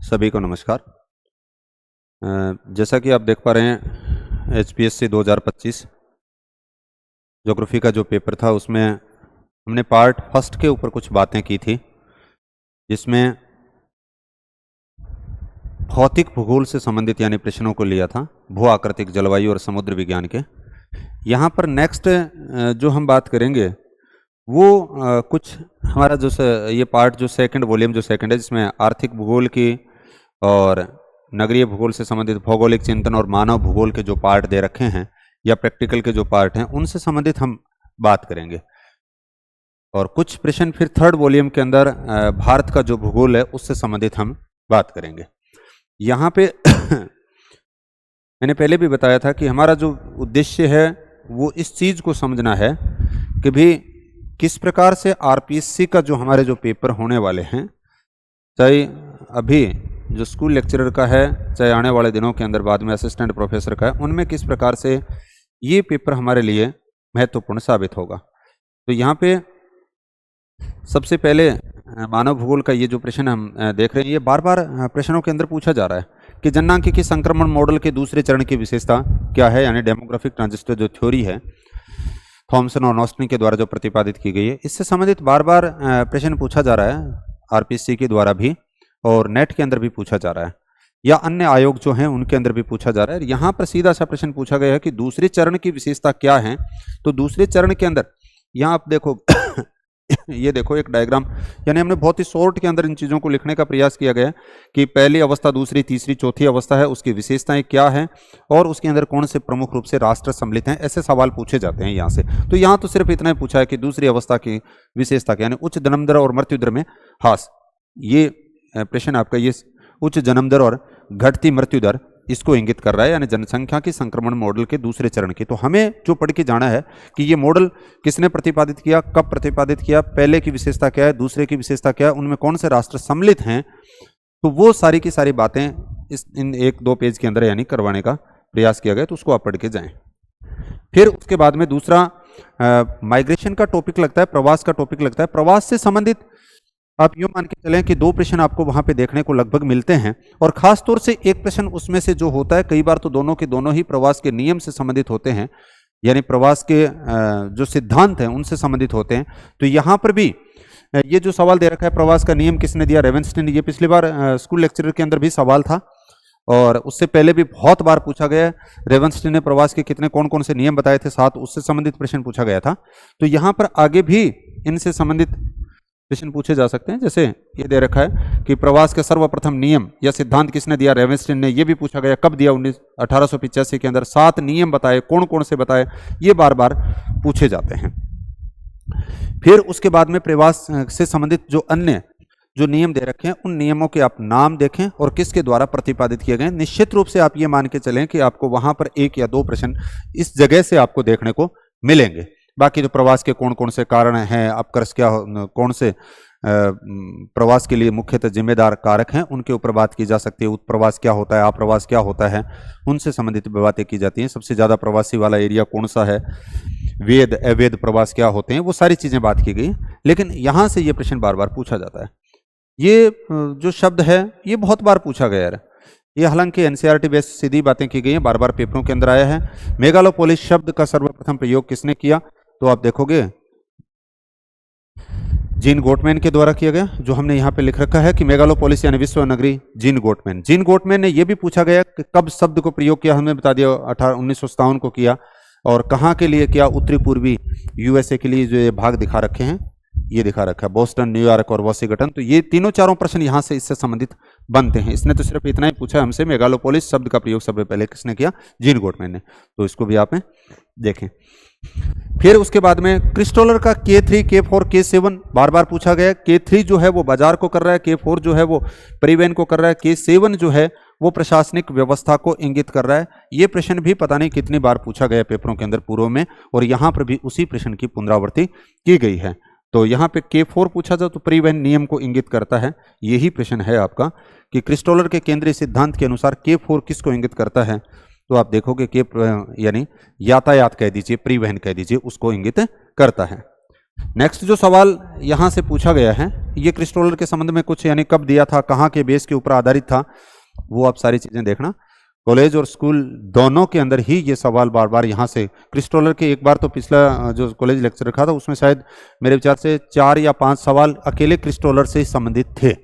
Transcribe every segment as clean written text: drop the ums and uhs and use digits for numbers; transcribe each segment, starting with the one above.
सभी को नमस्कार। जैसा कि आप देख पा रहे हैं HPSC 2025 ज्योग्राफी का जो पेपर था उसमें हमने पार्ट फर्स्ट के ऊपर कुछ बातें की थी, जिसमें भौतिक भूगोल से संबंधित यानी प्रश्नों को लिया था, भू आकृतिक, जलवायु और समुद्र विज्ञान के। यहाँ पर नेक्स्ट जो हम बात करेंगे वो कुछ हमारा जो ये पार्ट जो सेकंड वॉल्यूम जो सेकंड है, जिसमें आर्थिक भूगोल की और नगरीय भूगोल से संबंधित भौगोलिक चिंतन और मानव भूगोल के जो पार्ट दे रखे हैं या प्रैक्टिकल के जो पार्ट हैं उनसे संबंधित हम बात करेंगे। और कुछ प्रश्न फिर थर्ड वॉल्यूम के अंदर भारत का जो भूगोल है उससे संबंधित हम बात करेंगे। यहाँ पे मैंने पहले भी बताया था कि हमारा जो उद्देश्य है वो इस चीज को समझना है कि भी किस प्रकार से RPSC का जो हमारे जो पेपर होने वाले हैं, चाहे अभी जो स्कूल लेक्चरर का है, चाहे आने वाले दिनों के अंदर बाद में असिस्टेंट प्रोफेसर का है, उनमें किस प्रकार से ये पेपर हमारे लिए महत्वपूर्ण साबित होगा। तो यहाँ पे सबसे पहले मानव भूगोल का ये जो प्रश्न हम देख रहे हैं, ये बार बार प्रश्नों के अंदर पूछा जा रहा है कि जनसांख्यिकी संक्रमण मॉडल के दूसरे चरण की विशेषता क्या है, यानी डेमोग्राफिक ट्रांजिस्टर जो थ्योरी है थॉमसन और नॉस्टनी के द्वारा जो प्रतिपादित की गई है, इससे संबंधित बार बार प्रश्न पूछा जा रहा है RPSC के द्वारा भी, और नेट के अंदर भी पूछा जा रहा है, या अन्य आयोग जो हैं उनके अंदर भी पूछा जा रहा है। यहाँ पर सीधा सा प्रश्न पूछा गया है कि दूसरे चरण की विशेषता क्या है। तो दूसरे चरण के अंदर यहाँ आप देखो ये देखो एक डायग्राम, यानी हमने बहुत ही शॉर्ट के अंदर इन चीज़ों को लिखने का प्रयास किया गया है कि पहली अवस्था, दूसरी, तीसरी, चौथी अवस्था है, उसकी विशेषताएं क्या हैं और उसके अंदर कौन से प्रमुख रूप से राष्ट्र सम्मिलित हैं, ऐसे सवाल पूछे जाते हैं यहाँ से। तो यहाँ तो सिर्फ इतना ही पूछा है कि दूसरी अवस्था की विशेषता क्या, यानी उच्च जन्म दर और मृत्यु दर में ह्रास। ये प्रश्न आपका ये उच्च जन्म दर और घटती मृत्यु दर इसको इंगित कर रहा है, यानी जनसंख्या की संक्रमण मॉडल के दूसरे चरण की। तो हमें जो पढ़ के जाना है कि ये मॉडल किसने प्रतिपादित किया, कब प्रतिपादित किया, पहले की विशेषता क्या है, दूसरे की विशेषता क्या है, उनमें कौन से राष्ट्र सम्मिलित हैं। तो वो सारी की सारी बातें इन 1-2 पेज के अंदर यानी करवाने का प्रयास किया गया, तो उसको आप पढ़ के जाएं। फिर उसके बाद में दूसरा माइग्रेशन का टॉपिक लगता है, प्रवास का टॉपिक लगता है। प्रवास से संबंधित आप यूं मान के चलें कि 2 प्रश्न आपको वहां पे देखने को लगभग मिलते हैं, और खास तौर से एक प्रश्न उसमें से जो होता है, कई बार तो दोनों के दोनों ही प्रवास के नियम से संबंधित होते हैं, यानी प्रवास के जो सिद्धांत हैं उनसे संबंधित होते हैं। तो यहाँ पर भी ये जो सवाल दे रखा है, प्रवास का नियम किसने दिया, रेवेंस्टीन, ये पिछली बार स्कूल लेक्चरर के अंदर भी सवाल था और उससे पहले भी बहुत बार पूछा गया है। रेवेंस्टीन ने प्रवास के कितने कौन कौन से नियम बताए थे, 7, उससे संबंधित प्रश्न पूछा गया था। तो यहाँ पर आगे भी इनसे संबंधित प्रश्न पूछे जा सकते हैं। जैसे ये दे रखा है कि प्रवास के सर्वप्रथम नियम या सिद्धांत किसने दिया, रेवेंस्टीन ने, ये भी पूछा गया, कब दिया, 1885 के अंदर। 7 नियम बताए, कौन कौन से बताए, ये बार बार पूछे जाते हैं। फिर उसके बाद में प्रवास से संबंधित जो अन्य जो नियम दे रखे हैं उन नियमों के आप नाम देखें और किसके द्वारा प्रतिपादित किए गए। निश्चित रूप से आप ये मान के चलें कि आपको वहां पर 1 या 2 प्रश्न इस जगह से आपको देखने को मिलेंगे। बाकी तो प्रवास के कौन कौन से कारण हैं, अपकर्ष क्या, कौन से प्रवास के लिए मुख्यतः जिम्मेदार कारक हैं, उनके ऊपर बात की जा सकती है। उत्प्रवास क्या होता है, अप्रवास क्या होता है, उनसे संबंधित बातें की जाती हैं। सबसे ज़्यादा प्रवासी वाला एरिया कौन सा है, वैध अवैध प्रवास क्या होते हैं, वो सारी चीज़ें बात की गई। लेकिन यहाँ से ये प्रश्न बार बार पूछा जाता है। ये जो शब्द है ये बहुत बार पूछा गया है। ये हालांकि NCERT बेस्ड सीधी बातें की गई हैं, बार बार पेपरों के अंदर आया है। मेगालोपोलिस शब्द का सर्वप्रथम प्रयोग किसने किया, तो आप देखोगे जीन गोटमैन के द्वारा किया गया, जो हमने यहाँ पे लिख रखा है कि मेगालोपोलिस यानी विश्व नगरी, जीन गोटमैन। जीन गोटमैन ने यह भी पूछा गया कि कब शब्द को प्रयोग किया, हमने बता दिया 1957 को किया, और कहाँ के लिए किया, उत्तरी पूर्वी USA के लिए। जो ये भाग दिखा रखे हैं, ये दिखा रखा है बोस्टन, न्यूयॉर्क और वॉशिंगटन। तो ये तीनों चारों प्रश्न यहाँ से इससे संबंधित बनते हैं। इसने तो सिर्फ इतना ही पूछा हमसे, मेगालोपोलिस शब्द का प्रयोग सबसे पहले किसने किया, जीन गोटमैन ने। तो इसको भी आप देखें। फिर उसके बाद में क्रिस्टोलर का K3, K4, K7 बार बार पूछा गया। K3 जो है वो बाजार को कर रहा है, K4 जो है वो परिवहन को कर रहा है, K7 जो है वो प्रशासनिक व्यवस्था को इंगित कर रहा है। ये प्रश्न भी पता नहीं कितनी बार पूछा गया पेपरों के अंदर पूर्व में, और यहाँ पर भी उसी प्रश्न की पुनरावृत्ति की गई है। तो यहाँ पे K4 पूछा जाए तो परिवहन नियम को इंगित करता है। यही प्रश्न है आपका कि क्रिस्टोलर के केंद्रीय सिद्धांत के अनुसार K4 किसको इंगित करता है, तो आप देखोगे कि यानी यातायात कह दीजिए, परिवहन कह दीजिए, उसको इंगित करता है। नेक्स्ट जो सवाल यहाँ से पूछा गया है ये क्रिस्टोलर के संबंध में कुछ, यानी कब दिया था, कहाँ के बेस के ऊपर आधारित था, वो आप सारी चीजें देखना। कॉलेज और स्कूल दोनों के अंदर ही ये सवाल बार बार यहाँ से क्रिस्टोलर के, एक बार तो पिछला जो कॉलेज लेक्चर रखा था उसमें शायद मेरे विचार से 4 या 5 सवाल अकेले क्रिस्टोलर से संबंधित थे।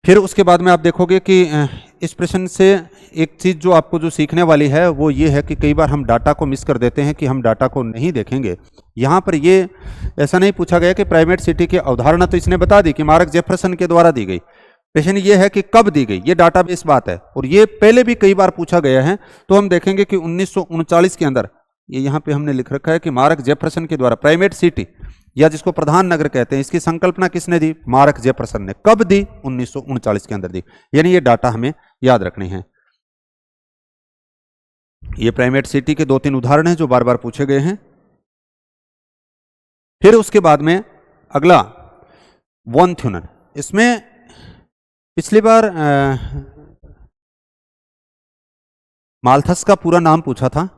फिर उसके बाद में आप देखोगे कि इस प्रश्न से एक चीज जो आपको जो सीखने वाली है वो ये है कि कई बार हम डाटा को मिस कर देते हैं कि हम डाटा को नहीं देखेंगे। यहाँ पर ये ऐसा नहीं पूछा गया कि प्राइमेट सिटी की अवधारणा तो इसने बता दी कि मार्क जेफरसन के द्वारा दी गई, प्रश्न ये है कि कब दी गई, ये डाटाबेस बात है, और ये पहले भी कई बार पूछा गया है। तो हम देखेंगे कि 1939 के अंदर ये यहाँ पे हमने लिख रखा है कि मार्क जेफरसन के द्वारा प्राइमेट सिटी या जिसको प्रधान नगर कहते हैं, इसकी संकल्पना किसने दी, मार्क जेफरसन ने। कब दी, 1939 के अंदर दी। यानी ये डाटा हमें याद रखने हैं। ये प्राइमेट सिटी के 2-3 उदाहरण हैं जो बार बार पूछे गए हैं। फिर उसके बाद में अगला वॉन थ्यूनन, इसमें पिछली बार माल्थस का पूरा नाम पूछा था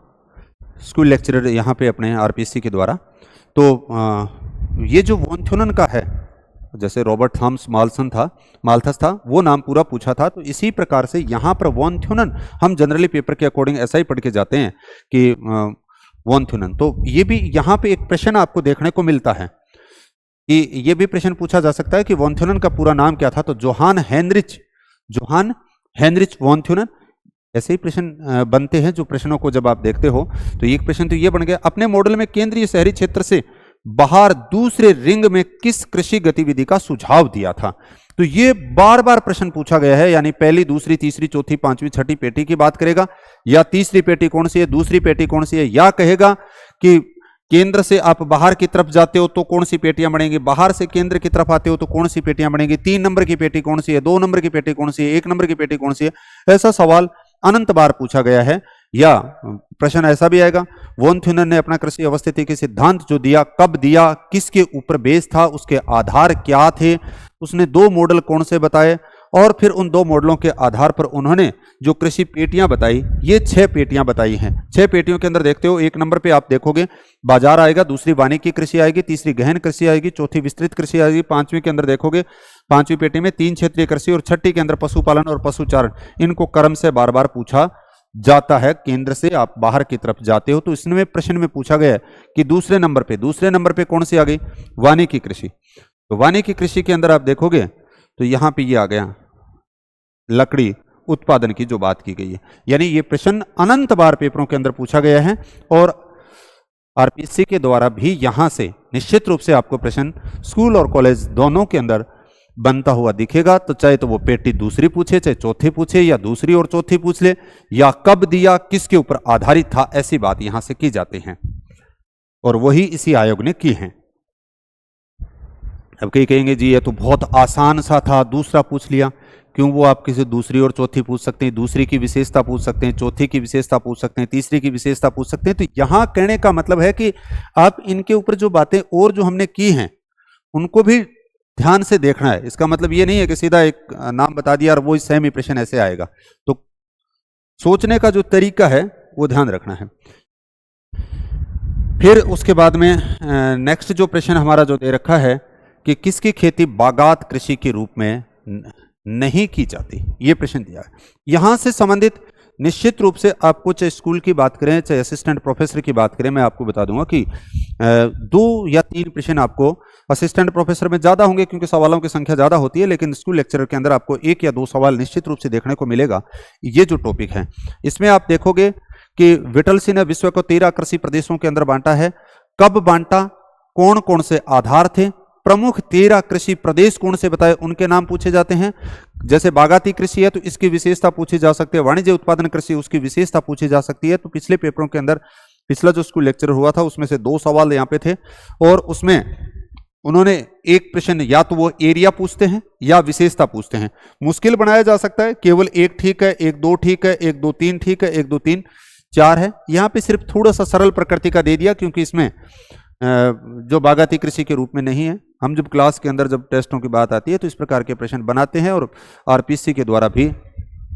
स्कूल लेक्चरर यहाँ पे अपने आरपीसी के द्वारा। तो ये जो वॉन थ्यूनन का है, जैसे रॉबर्ट थॉमस माल्थस था वो नाम पूरा पूछा था, तो इसी प्रकार से यहाँ पर वॉन थ्यूनन हम जनरली पेपर के अकॉर्डिंग ऐसा ही पढ़ के जाते हैं कि वॉन थ्यूनन। तो ये भी यहाँ पे एक प्रश्न आपको देखने को मिलता है कि ये भी प्रश्न पूछा जा सकता है कि वॉन थ्यूनन का पूरा नाम क्या था। तो जोहान हेनरिच वॉन थ्यूनन। ऐसे ही प्रश्न बनते हैं जो प्रश्नों को जब आप देखते हो तो एक प्रश्न तो ये बन गया, अपने मॉडल में केंद्रीय शहरी क्षेत्र से बाहर दूसरे रिंग में किस कृषि गतिविधि का सुझाव दिया था। तो ये बार बार प्रश्न पूछा गया है, यानी पहली, दूसरी, तीसरी, चौथी, पांचवी, छठी पेटी की बात करेगा, या तीसरी पेटी कौन सी है, दूसरी पेटी कौन सी है, या कहेगा कि केंद्र से आप बाहर की तरफ जाते हो तो कौन सी पेटियां बनेंगी, बाहर से केंद्र की तरफ आते हो तो कौन सी पेटियां बनेंगी, 3 नंबर की पेटी कौन सी है, 2 नंबर की पेटी कौन सी है, 1 नंबर की पेटी कौन सी है। ऐसा सवाल अनंत बार पूछा गया है। या प्रश्न ऐसा भी आएगा, वॉन थ्यूनन ने अपना कृषि अवस्थितिकी सिद्धांत जो दिया, कब दिया, किसके ऊपर बेस था, उसके आधार क्या थे, उसने 2 मॉडल कौन से बताए, और फिर उन 2 मॉडलों के आधार पर उन्होंने जो कृषि पेटियां बताई, ये 6 पेटियां बताई हैं। 6 पेटियों के अंदर देखते हो, 1 नंबर पे आप देखोगे बाजार आएगा, दूसरी वानिकी कृषि आएगी, तीसरी गहन कृषि आएगी, चौथी विस्तृत कृषि आएगी, 5वीं के अंदर देखोगे 5वीं पेटी में 3 क्षेत्रीय कृषि, और 6ठी के अंदर पशुपालन और पशुचारण। इनको क्रम से बार बार पूछा जाता है। केंद्र से आप बाहर की तरफ जाते हो तो इसमें प्रश्न में पूछा गया कि दूसरे नंबर पे कौन सी आ गई, वानिकी कृषि। तो वानिकी कृषि के अंदर आप देखोगे तो यहां पे ये आ गया लकड़ी उत्पादन की जो बात की गई है। यानी ये प्रश्न अनंत बार पेपरों के अंदर पूछा गया है, और आरपीसी के द्वारा भी यहां से निश्चित रूप से आपको प्रश्न स्कूल और कॉलेज दोनों के अंदर बनता हुआ दिखेगा। तो चाहे तो वो पेटी दूसरी पूछे, चाहे चौथी पूछे, या दूसरी और चौथी पूछ ले, या कब दिया, किसके ऊपर आधारित था, ऐसी बात यहां से की जाती है, और वही इसी आयोग ने की है। अब कई कहेंगे जी ये तो बहुत आसान सा था, दूसरा पूछ लिया। क्यों, वो आप किसी दूसरी और चौथी पूछ सकते हैं, दूसरी की विशेषता पूछ सकते हैं, चौथी की विशेषता पूछ सकते हैं, तीसरी की विशेषता पूछ सकते हैं। तो यहां कहने का मतलब है कि आप इनके ऊपर जो बातें और जो हमने की हैं उनको भी ध्यान से देखना है। इसका मतलब ये नहीं है कि सीधा एक नाम बता दिया और वो सेम ही प्रश्न ऐसे आएगा। तो सोचने का जो तरीका है वो ध्यान रखना है। फिर उसके बाद में नेक्स्ट जो प्रश्न हमारा जो दे रखा है कि किसकी खेती बागात कृषि के रूप में नहीं की जाती, ये प्रश्न दिया है। यहां से संबंधित निश्चित रूप से आपको चाहे स्कूल की बात करें चाहे असिस्टेंट प्रोफेसर की बात करें, मैं आपको बता दूंगा कि 2 या 3 प्रश्न आपको असिस्टेंट प्रोफेसर में ज्यादा होंगे क्योंकि सवालों की संख्या ज्यादा होती है, लेकिन स्कूल लेक्चरर के अंदर आपको 1 या 2 सवाल निश्चित रूप से देखने को मिलेगा। ये जो टॉपिक है इसमें आप देखोगे कि विटलसी ने विश्व को 13 कृषि प्रदेशों के अंदर बांटा है। कब बांटा, कौन कौन से आधार थे, प्रमुख 13 कृषि प्रदेश कौन से बताए, उनके नाम पूछे जाते हैं। जैसे बागाती कृषि है तो इसकी विशेषता पूछी जा सकती है, वाणिज्य उत्पादन कृषि उसकी विशेषता पूछी जा सकती है। तो पिछले पेपरों के अंदर पिछला जो स्कूल लेक्चर हुआ था उसमें से 2 सवाल यहाँ पे थे, और उसमें उन्होंने एक प्रश्न या तो वो एरिया पूछते हैं या विशेषता पूछते हैं। मुश्किल बनाया जा सकता है, केवल 1 ठीक है, 1 2 ठीक है, 1 2 3 ठीक है, 1 2 3 4 है। यहाँ पे सिर्फ थोड़ा सा सरल प्रकृति का दे दिया क्योंकि इसमें जो बागाती कृषि के रूप में नहीं है। हम जब क्लास के अंदर जब टेस्टों की बात आती है तो इस प्रकार के प्रश्न बनाते हैं, और आरपीसी के द्वारा भी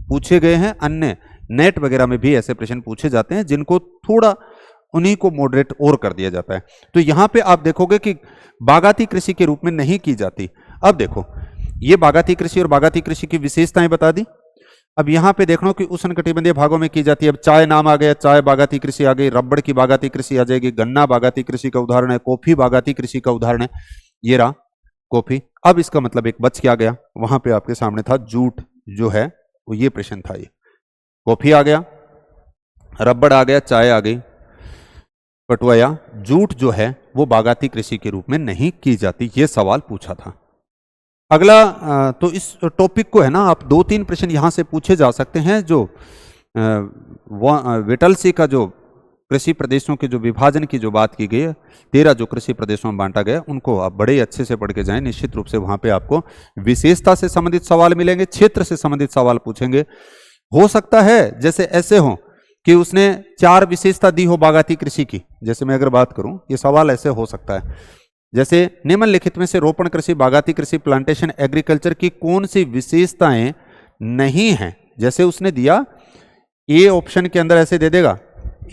पूछे गए हैं। अन्य नेट वगैरह में भी ऐसे प्रश्न पूछे जाते हैं जिनको थोड़ा उन्हीं को मॉडरेट और कर दिया जाता है। तो यहां पे आप देखोगे कि बागाती कृषि के रूप में नहीं की जाती। अब देखो, ये बागाती कृषि और बागाती कृषि की विशेषताएं बता दी। अब यहां पे देख लो कि उष्णकटिबंधीय भागों में की जाती है। अब चाय नाम आ गया, चाय बागाती कृषि आ गई, रबड़ की बागाती कृषि आ जाएगी, गन्ना बागाती कृषि का उदाहरण है, कॉफी बागाती कृषि का उदाहरण है। ये रहा कॉफी। अब इसका मतलब एक बच क्या गया, वहां पे आपके सामने था जूट जो है, वो ये प्रश्न था। ये कॉफी आ गया, रबड़ आ गया, चाय आ गई, पटुआ, जूट जो है वो बागाती कृषि के रूप में नहीं की जाती। ये सवाल पूछा था। अगला तो इस टॉपिक को है ना, आप 2-3 प्रश्न यहां से पूछे जा सकते हैं। जो विटलसी का जो कृषि प्रदेशों के जो विभाजन की जो बात की गई है, 13 जो कृषि प्रदेशों में बांटा गया, उनको आप बड़े अच्छे से पढ़ के जाएं। निश्चित रूप से वहां पे आपको विशेषता से संबंधित सवाल मिलेंगे, क्षेत्र से संबंधित सवाल पूछेंगे। हो सकता है जैसे ऐसे हो कि उसने 4 विशेषता दी हो बागाती कृषि की। जैसे मैं अगर बात करूं, ये सवाल ऐसे हो सकता है, जैसे निम्नलिखित में से रोपण कृषि, बागाती कृषि, प्लांटेशन एग्रीकल्चर की कौन सी विशेषताएं नहीं हैं। जैसे उसने दिया, ए ऑप्शन के अंदर ऐसे दे देगा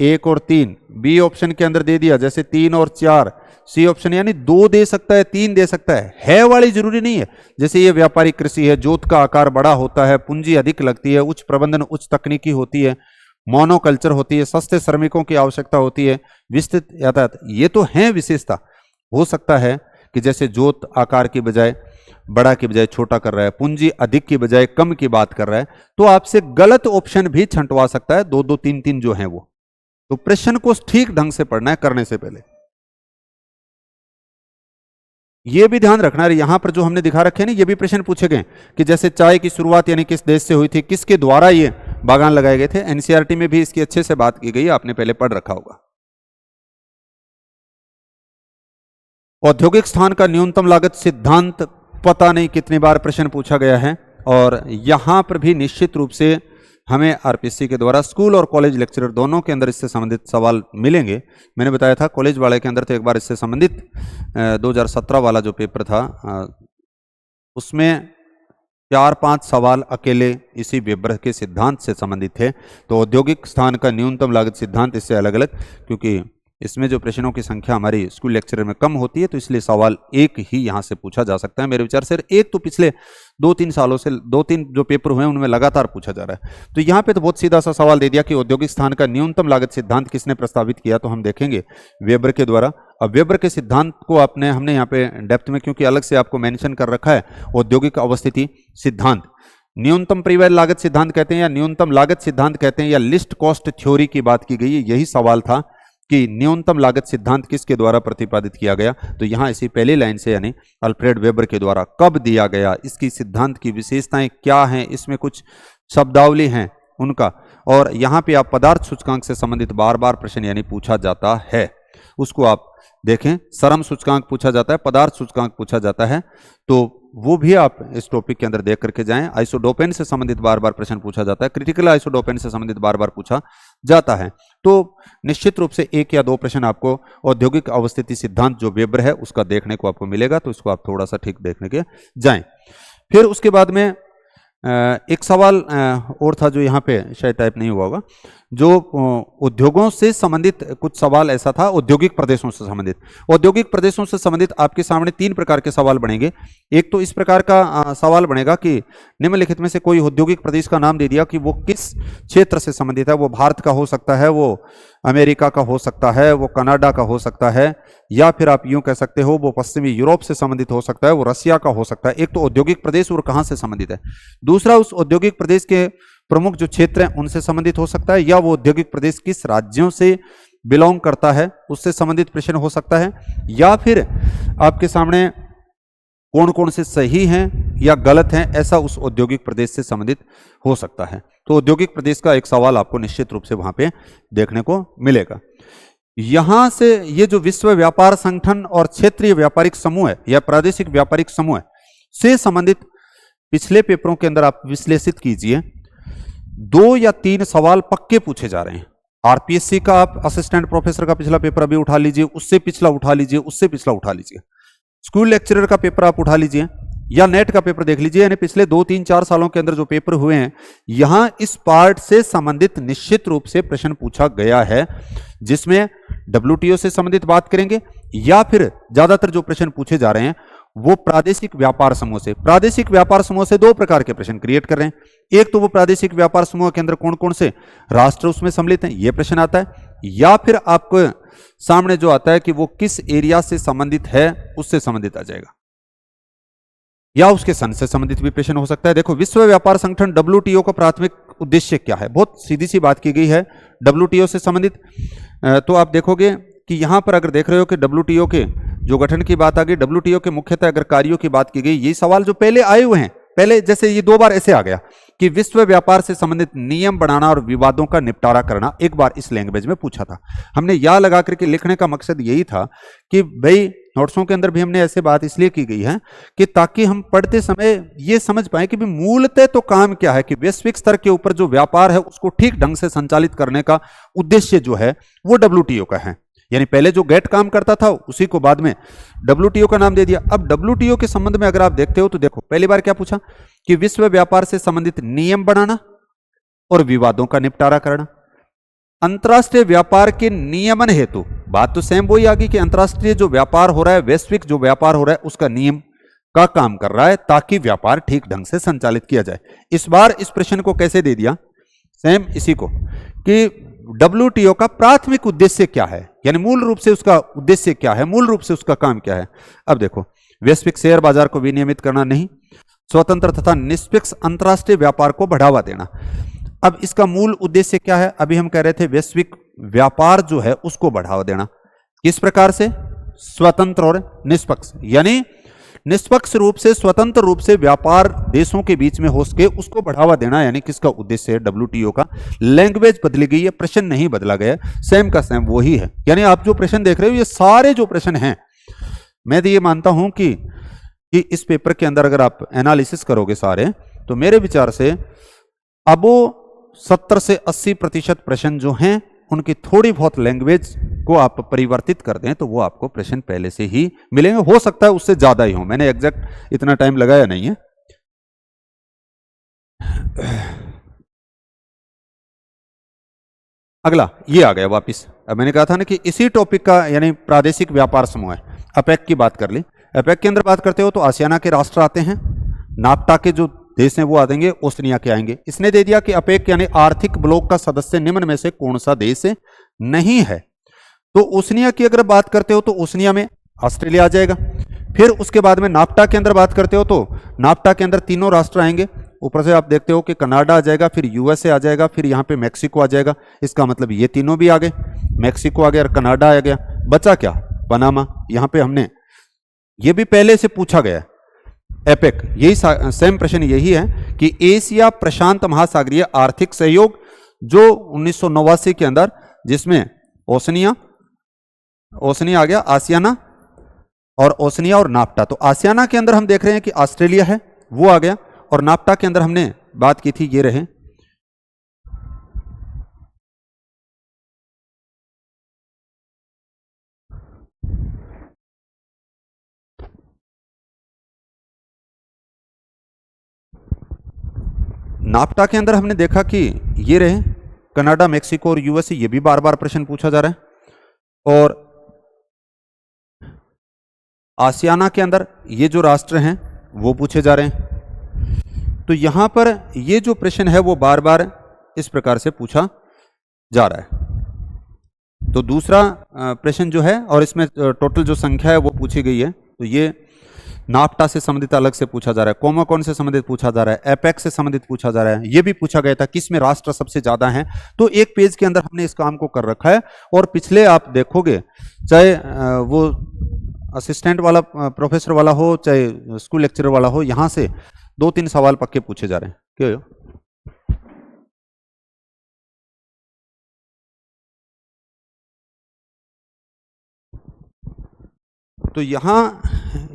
1 और 3, बी ऑप्शन के अंदर दे दिया जैसे 3 और 4, सी ऑप्शन यानी 2 दे सकता है, 3 दे सकता है वाली जरूरी नहीं है। जैसे ये व्यापारिक कृषि है, जोत का आकार बड़ा होता है, पूंजी अधिक लगती है, उच्च प्रबंधन उच्च तकनीकी होती है, मोनोकल्चर होती है, सस्ते श्रमिकों की आवश्यकता होती है, विस्तृत यातायात, ये तो है विशेषता। हो सकता है कि जैसे जोत आकार की बजाय बड़ा की बजाय छोटा कर रहा है, पूंजी अधिक की बजाय कम की बात कर रहा है, तो आपसे गलत ऑप्शन भी छंटवा सकता है, 2-2, 3-3 जो है वो। तो प्रश्न को ठीक ढंग से पढ़ना है करने से पहले। यह भी ध्यान रखना है, यहां पर जो हमने दिखा रखे हैं ना, ये भी प्रश्न पूछे गए कि जैसे चाय की शुरुआत यानी किस देश से हुई थी, किसके द्वारा ये बागान लगाए गए थे। एनसीईआरटी में भी इसकी अच्छे से बात की गई, आपने पहले पढ़ रखा होगा। औद्योगिक स्थान का न्यूनतम लागत सिद्धांत पता नहीं कितनी बार प्रश्न पूछा गया है, और यहां पर भी निश्चित रूप से हमें आरपीएससी के द्वारा स्कूल और कॉलेज लेक्चरर दोनों के अंदर इससे संबंधित सवाल मिलेंगे। मैंने बताया था कॉलेज वाले के अंदर तो एक बार इससे संबंधित 2017 वाला जो पेपर था उसमें 4-5 सवाल अकेले इसी वेबर के सिद्धांत से संबंधित थे। तो औद्योगिक स्थान का न्यूनतम लागत सिद्धांत इससे अलग अलग, क्योंकि इसमें जो प्रश्नों की संख्या हमारी स्कूल लेक्चरर में कम होती है, तो इसलिए सवाल एक ही यहां से पूछा जा सकता है। मेरे विचार से एक तो पिछले 2-3 सालों से 2-3 जो पेपर हुए हैं उनमें लगातार पूछा जा रहा है। तो यहां पे तो बहुत सीधा सा सवाल दे दिया कि औद्योगिक स्थान का न्यूनतम लागत सिद्धांत किसने प्रस्तावित किया, तो हम देखेंगे वेबर के द्वारा। अब वेबर के सिद्धांत को हमने यहाँ पे डेप्थ में, क्योंकि अलग से आपको मेंशन कर रखा है, औद्योगिक अवस्थिति सिद्धांत, न्यूनतम परिव्यय लागत सिद्धांत कहते हैं या न्यूनतम लागत सिद्धांत कहते हैं, या लिस्ट कॉस्ट थ्योरी की बात की गई है। यही सवाल था कि न्यूनतम लागत सिद्धांत किसके द्वारा प्रतिपादित किया गया। तो यहां इसी पहली लाइन से यानी अल्फ्रेड वेबर के द्वारा कब दिया गया, इसकी सिद्धांत की विशेषताएं क्या हैं, इसमें कुछ शब्दावली हैं उनका, और यहां पे आप पदार्थ सूचकांक से संबंधित बार बार प्रश्न यानी पूछा जाता है, उसको आप देखें। श्रम सूचकांक पूछा जाता है, पदार्थ सूचकांक पूछा जाता है, तो वो भी आप इस टॉपिक के अंदर देख करके जाएं। आइसोडोपेन से संबंधित बार बार प्रश्न पूछा जाता है, क्रिटिकल आइसोडोपेन से संबंधित बार बार पूछा जाता है। तो निश्चित रूप से 1 या 2 प्रश्न आपको औद्योगिक अवस्थिति सिद्धांत जो वेबर है उसका देखने को आपको मिलेगा, तो इसको आप थोड़ा सा ठीक देखने के जाएं। फिर उसके बाद में एक सवाल और था जो यहाँ पे शायद टाइप नहीं हुआ होगा, जो उद्योगों से संबंधित कुछ सवाल ऐसा था, औद्योगिक प्रदेशों से संबंधित। औद्योगिक प्रदेशों से संबंधित आपके सामने 3 प्रकार के सवाल बनेंगे। एक तो इस प्रकार का सवाल बनेगा कि निम्नलिखित में से कोई औद्योगिक प्रदेश का नाम दे दिया कि वो किस क्षेत्र से संबंधित है। वो भारत का हो सकता है, वो अमेरिका का हो सकता है, वो कनाडा का हो सकता है, या फिर आप यूं कह सकते हो वो पश्चिमी यूरोप से संबंधित हो सकता है, वो रसिया का हो सकता है। एक तो औद्योगिक प्रदेश और कहां से संबंधित है। दूसरा, उस औद्योगिक प्रदेश के प्रमुख जो क्षेत्र हैं उनसे संबंधित हो सकता है, या वो औद्योगिक प्रदेश किस राज्यों से बिलोंग करता है उससे संबंधित प्रश्न हो सकता है, या फिर आपके सामने कौन कौन से सही हैं या गलत हैं ऐसा उस औद्योगिक प्रदेश से संबंधित हो सकता है। तो औद्योगिक प्रदेश का एक सवाल आपको निश्चित रूप से वहां पे देखने को मिलेगा। यहां से ये जो विश्व व्यापार संगठन और क्षेत्रीय व्यापारिक समूह है या प्रादेशिक व्यापारिक समूह है से संबंधित पिछले पेपरों के अंदर आप विश्लेषित कीजिए, 2 या 3 सवाल पक्के पूछे जा रहे हैं। आरपीएससी का आप असिस्टेंट प्रोफेसर का पिछला पेपर अभी उठा लीजिए, उससे पिछला उठा लीजिए, उससे पिछला उठा लीजिए, स्कूल लेक्चरर का पेपर आप उठा लीजिए, या नेट का पेपर देख लीजिए, यानी पिछले 2-3-4 सालों के अंदर जो पेपर हुए हैं, यहां इस पार्ट से संबंधित निश्चित रूप से प्रश्न पूछा गया है, जिसमें WTO से संबंधित बात करेंगे, या फिर ज्यादातर जो प्रश्न पूछे जा रहे हैं वो प्रादेशिक व्यापार समूह से। प्रादेशिक व्यापार समूह से दो प्रकार के प्रश्न क्रिएट कर रहे हैं। एक तो वो प्रादेशिक व्यापार समूह के अंदर कौन कौन से राष्ट्र उसमें सम्मिलित हैं, ये प्रश्न आता है, या फिर आपको सामने जो आता है कि वो किस एरिया से संबंधित है, उससे संबंधित आ जाएगा, या उसके सन से संबंधित भी प्रश्न हो सकता है। देखो, विश्व व्यापार संगठन WTO का प्राथमिक उद्देश्य क्या है, बहुत सीधी सी बात की गई है WTO से संबंधित। तो आप देखोगे कि यहां पर अगर देख रहे हो कि WTO के जो गठन की बात आ गई, WTO के मुख्यतः अगर कार्यों की बात की गई, ये सवाल जो पहले आए हुए हैं, पहले जैसे ये 2 बार ऐसे आ गया कि विश्व व्यापार से संबंधित नियम बनाना और विवादों का निपटारा करना, एक बार इस लैंग्वेज में पूछा था। हमने या लगा करके लिखने का मकसद यही था कि भाई नोट्सों के अंदर भी हमने ऐसे बात इसलिए की गई है कि ताकि हम पढ़ते समय ये समझ पाए कि मूलतः तो काम क्या है, कि वैश्विक स्तर के ऊपर जो व्यापार है उसको ठीक ढंग से संचालित करने का उद्देश्य जो है वो WTO का है। यानी पहले जो गेट काम करता था उसी को बाद में WTO का नाम दे दिया। अब WTO के संबंध में अगर आप देखते हो तो देखो, पहली बार क्या पूछा कि विश्व व्यापार से संबंधित नियम बनाना और विवादों का निपटारा करना। अंतरराष्ट्रीय व्यापार के नियमन हेतु, बात तो सेम वही आ गई कि अंतरराष्ट्रीय जो व्यापार हो रहा है, वैश्विक जो व्यापार हो रहा है, उसका नियम का काम कर रहा है ताकि व्यापार ठीक ढंग से संचालित किया जाए। इस बार इस प्रश्न को कैसे दे दिया, सेम इसी को, कि WTO का प्राथमिक उद्देश्य क्या है, यानी मूल रूप से उसका उद्देश्य क्या है, मूल रूप से उसका काम क्या है। अब देखो, वैश्विक शेयर बाजार को विनियमित करना नहीं, स्वतंत्र तथा निष्पक्ष अंतरराष्ट्रीय व्यापार को बढ़ावा देना। अब इसका मूल उद्देश्य क्या है, अभी हम कह रहे थे वैश्विक व्यापार जो है उसको बढ़ावा देना। किस प्रकार से, स्वतंत्र और निष्पक्ष, यानी निष्पक्ष रूप से, स्वतंत्र रूप से व्यापार देशों के बीच में हो सके, उसको बढ़ावा देना, यानी किसका उद्देश्य है, WTO का। लैंग्वेज बदली गई है, प्रश्न नहीं बदला गया, सेम का सेम वही है। यानी आप जो प्रश्न देख रहे हो ये सारे जो प्रश्न हैं, मैं तो ये मानता हूं कि इस पेपर के अंदर अगर आप एनालिसिस करोगे सारे, तो मेरे विचार से अब 70 से 80% प्रश्न जो हैं उनकी थोड़ी बहुत लैंग्वेज को आप परिवर्तित कर दें तो वो आपको प्रश्न पहले से ही मिलेंगे। हो सकता है उससे ज्यादा ही हो, मैंने एग्जैक्ट इतना टाइम लगाया नहीं है। अगला ये आ गया वापिस। अब मैंने कहा था ना कि इसी टॉपिक का, यानी प्रादेशिक व्यापार समूह है, अपेक की बात कर ली। अपेक के अंदर बात करते हो तो आसियाना के राष्ट्र आते हैं, नाफ्टा के जो देश हैं वो आ देंगे, ओसनिया के आएंगे। इसने दे दिया कि अपेक यानी आर्थिक ब्लॉक का सदस्य निम्न में से कौन सा देश नहीं है। तो ओसनिया की अगर बात करते हो तो ओसनिया में ऑस्ट्रेलिया आ जाएगा। फिर उसके बाद में नाफ्टा के अंदर बात करते हो तो नाफ्टा के अंदर तीनों राष्ट्र आएंगे। ऊपर से आप देखते हो कि कनाडा आ जाएगा, फिर USA आ जाएगा, फिर यहाँ पे मैक्सिको आ जाएगा। इसका मतलब ये तीनों भी आ गए, मैक्सिको आ गया और कनाडा आ गया। बचा क्या, पनामा। यहाँ पे हमने ये भी पहले से पूछा गया है, एपेक। यही सेम प्रश्न यही है कि एशिया प्रशांत महासागरीय आर्थिक सहयोग जो 1989 के अंदर, जिसमें ओसनिया आ गया, आसियाना और ओसनिया और नाफ्टा। तो आसियाना के अंदर हम देख रहे हैं कि ऑस्ट्रेलिया है, वो आ गया, और नाफ्टा के अंदर हमने बात की थी, ये रहे नाफ्टा के अंदर हमने देखा कि ये रहे कनाडा, मैक्सिको और USA। ये भी बार बार प्रश्न पूछा जा रहा है। और आसियाना के अंदर ये जो राष्ट्र हैं वो पूछे जा रहे हैं। तो यहां पर ये जो प्रश्न है वो बार बार इस प्रकार से पूछा जा रहा है। तो दूसरा प्रश्न जो है, और इसमें टोटल जो संख्या है वो पूछी गई है, तो ये नाफ्टा से संबंधित अलग से पूछा जा रहा है, कोमाकॉन से संबंधित पूछा जा रहा है, एपेक से संबंधित पूछा जा रहा है। ये भी पूछा गया था किस में राष्ट्र सबसे ज्यादा हैं। तो एक पेज के अंदर हमने इस काम को कर रखा है। और पिछले आप देखोगे, चाहे वो असिस्टेंट वाला प्रोफेसर वाला हो, चाहे स्कूल लेक्चरर वाला हो, यहां से 2-3 सवाल पक्के पूछे जा रहे हैं। क्यों? तो यहां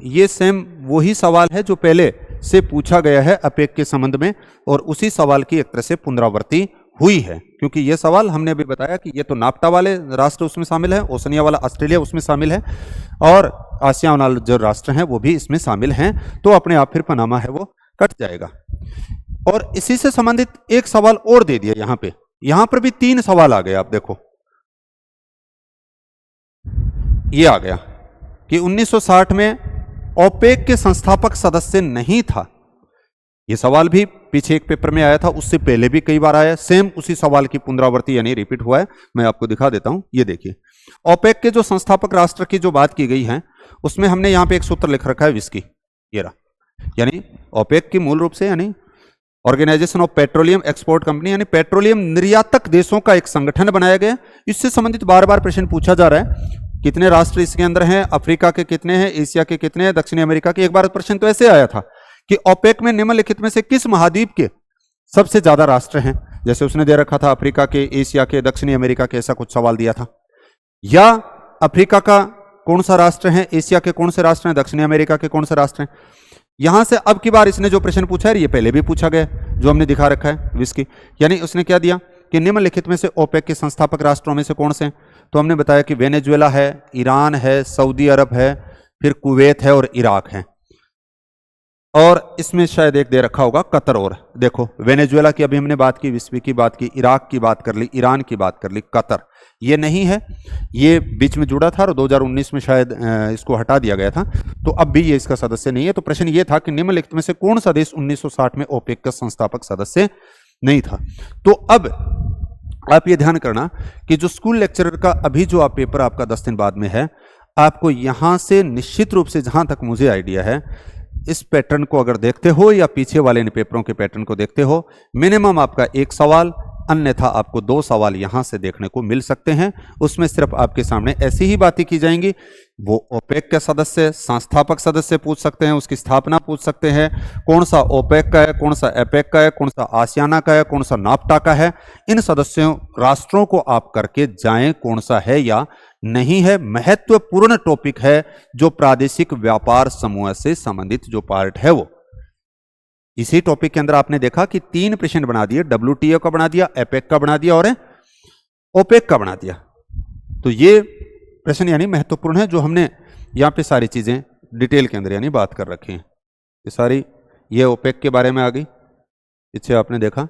ये सेम वही सवाल है जो पहले से पूछा गया है अपेक के संबंध में, और उसी सवाल की एक तरह से पुनरावृत्ति हुई है। क्योंकि ये सवाल हमने अभी बताया कि ये तो नाफ्टा वाले राष्ट्र उसमें शामिल है, ओशनिया वाला ऑस्ट्रेलिया उसमें शामिल है, और आसियान वाले जो राष्ट्र हैं वो भी इसमें शामिल हैं, तो अपने आप फिर पनामा है वो कट जाएगा। और इसी से संबंधित एक सवाल और दे दिया यहां पे, यहां पर भी 3 सवाल आ गए। आप देखो ये आ गया कि 1960 में ओपेक के संस्थापक सदस्य नहीं था। ये सवाल भी पीछे एक पेपर में आया था, उससे पहले भी कई बार आया, सेम उसी सवाल की पुनरावृत्ति यानी रिपीट हुआ है। मैं आपको दिखा देता हूं, ये देखिए ओपेक के जो संस्थापक राष्ट्र की जो बात की गई है उसमें हमने यहां पे एक सूत्र लिख रखा है विस्की, ये रहा, यानी ओपेक की मूल रूप से यानी organisation of petroleum export company, यानी पेट्रोलियम निर्यातक देशों का एक संगठन बनाया गया। इससे संबंधित बार बार प्रश्न पूछा जा रहा है, कितने राष्ट्र इसके अंदर हैं, अफ्रीका के कितने हैं, एशिया के कितने हैं, दक्षिणी अमेरिका के। एक बार प्रश्न तो ऐसे आया था कि ओपेक में निम्नलिखित में से किस महाद्वीप के सबसे ज्यादा राष्ट्र हैं, जैसे उसने दे रखा था अफ्रीका के, एशिया के, दक्षिणी अमेरिका के, ऐसा कुछ सवाल दिया था। या अफ्रीका का कौन सा राष्ट्र है, एशिया के कौन से राष्ट्र हैं, दक्षिणी अमेरिका के कौन से राष्ट्र हैं। यहां से अब की बार इसने जो प्रश्न पूछा है ये पहले भी पूछा गया, जो हमने दिखा रखा है विस्की, यानी उसने क्या दिया कि निम्नलिखित में से ओपेक के संस्थापक राष्ट्रों में से कौन से हैं। तो हमने बताया कि वेनेजुएला है, ईरान है, सऊदी अरब है, फिर कुवैत है और इराक है। और इसमें शायद एक दे रखा होगा कतर। और देखो वेनेजुएला की अभी हमने बात की, विस्वी की बात की, इराक की बात कर ली, ईरान की बात कर ली, कतर ये नहीं है, ये बीच में जुड़ा था और 2019 में शायद इसको हटा दिया गया था, तो अब भी ये इसका सदस्य नहीं है। तो प्रश्न ये था कि निम्नलिखित में से कौन सा देश 1960 में ओपेक का संस्थापक सदस्य नहीं था। तो अब आप ये ध्यान करना कि जो स्कूल लेक्चरर का अभी जो आप पेपर आपका 10 दिन बाद में है, आपको यहां से निश्चित रूप से जहां तक मुझे आइडिया है, इस पैटर्न को अगर देखते हो या पीछे वाले इन पेपरों के पैटर्न को देखते हो, मिनिमम आपका 1 सवाल, अन्यथा आपको 2 सवाल यहां से देखने को मिल सकते हैं। उसमें सिर्फ आपके सामने ऐसी ही बातें की जाएंगी, वो ओपेक के सदस्य, संस्थापक सदस्य पूछ सकते हैं, उसकी स्थापना पूछ सकते हैं, कौन सा ओपेक का है, कौन सा एपेक का है, कौन सा आसियाना का है, कौन सा नाफ्टा का है। इन सदस्यों राष्ट्रों को आप करके जाएं कौन सा है या नहीं है। महत्वपूर्ण टॉपिक है जो प्रादेशिक व्यापार समूह से संबंधित जो पार्ट है वो। इसी टॉपिक के अंदर आपने देखा कि 3 प्रश्न बना दिए, WTO का बना दिया, एपेक का बना दिया और ओपेक का बना दिया। तो ये प्रश्न यानी महत्वपूर्ण है, जो हमने यहां पे सारी चीजें डिटेल के अंदर यानी बात कर रखी हैं। ये सारी, ये ओपेक के बारे में आ गई, पीछे आपने देखा।